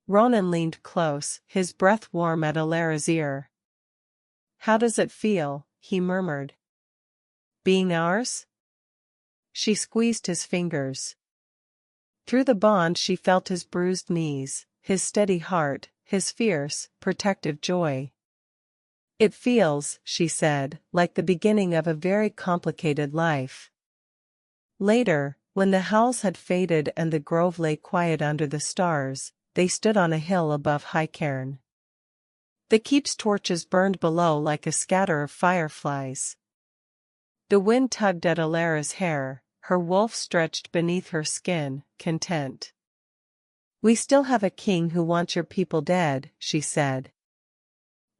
Ronan leaned close, his breath warm at Alera's ear. "How does it feel?" he murmured. "Being ours?" She squeezed his fingers. Through the bond she felt his bruised knees, his steady heart, his fierce, protective joy. It feels, she said, like the beginning of a very complicated life. Later, when the howls had faded and the grove lay quiet under the stars, they stood on a hill above Highcairn. The keep's torches burned below like a scatter of fireflies. The wind tugged at Alera's hair, her wolf stretched beneath her skin, content. "We still have a king who wants your people dead," she said.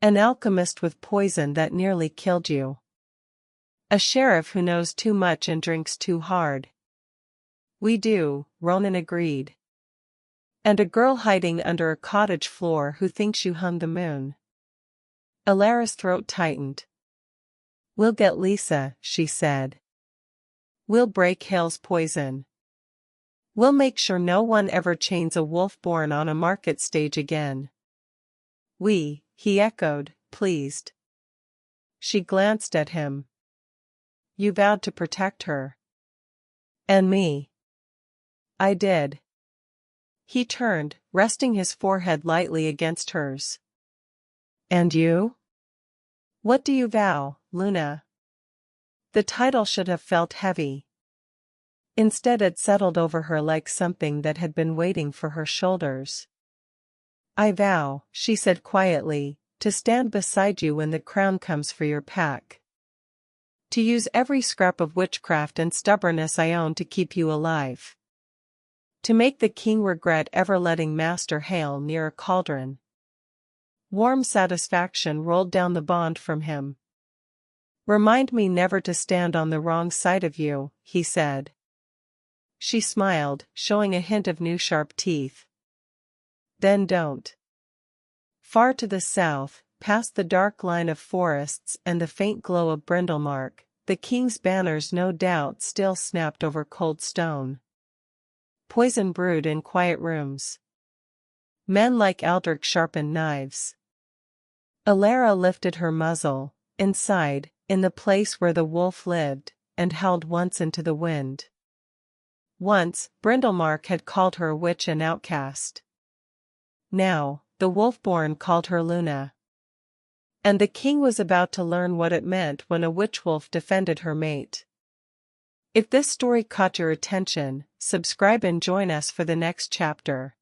"An alchemist with poison that nearly killed you. A sheriff who knows too much and drinks too hard." "We do," Ronan agreed. "And a girl hiding under a cottage floor who thinks you hung the moon." Alera's throat tightened. "We'll get Lisa," she said. "We'll break Hale's poison. We'll make sure no one ever chains a Wolfborne on a market stage again." "We," he echoed, pleased. She glanced at him. "You vowed to protect her." "And me." "I did." He turned, resting his forehead lightly against hers. "And you?" "What do you vow, Luna?" The title should have felt heavy. Instead it settled over her like something that had been waiting for her shoulders. "I vow," she said quietly, "to stand beside you when the crown comes for your pack. To use every scrap of witchcraft and stubbornness I own to keep you alive. To make the king regret ever letting Master Hale near a cauldron." Warm satisfaction rolled down the bond from him. "Remind me never to stand on the wrong side of you," he said. She smiled, showing a hint of new sharp teeth. "Then don't." Far to the south, past the dark line of forests and the faint glow of Brindlemark, the king's banners no doubt still snapped over cold stone. Poison brewed in quiet rooms. Men like Aldrich sharpened knives. Alera lifted her muzzle, inside, in the place where the wolf lived, and howled once into the wind. Once, Brindlemark had called her a witch and outcast. Now, the Wolfborne called her Luna. And the king was about to learn what it meant when a witchwolf defended her mate. If this story caught your attention, subscribe and join us for the next chapter.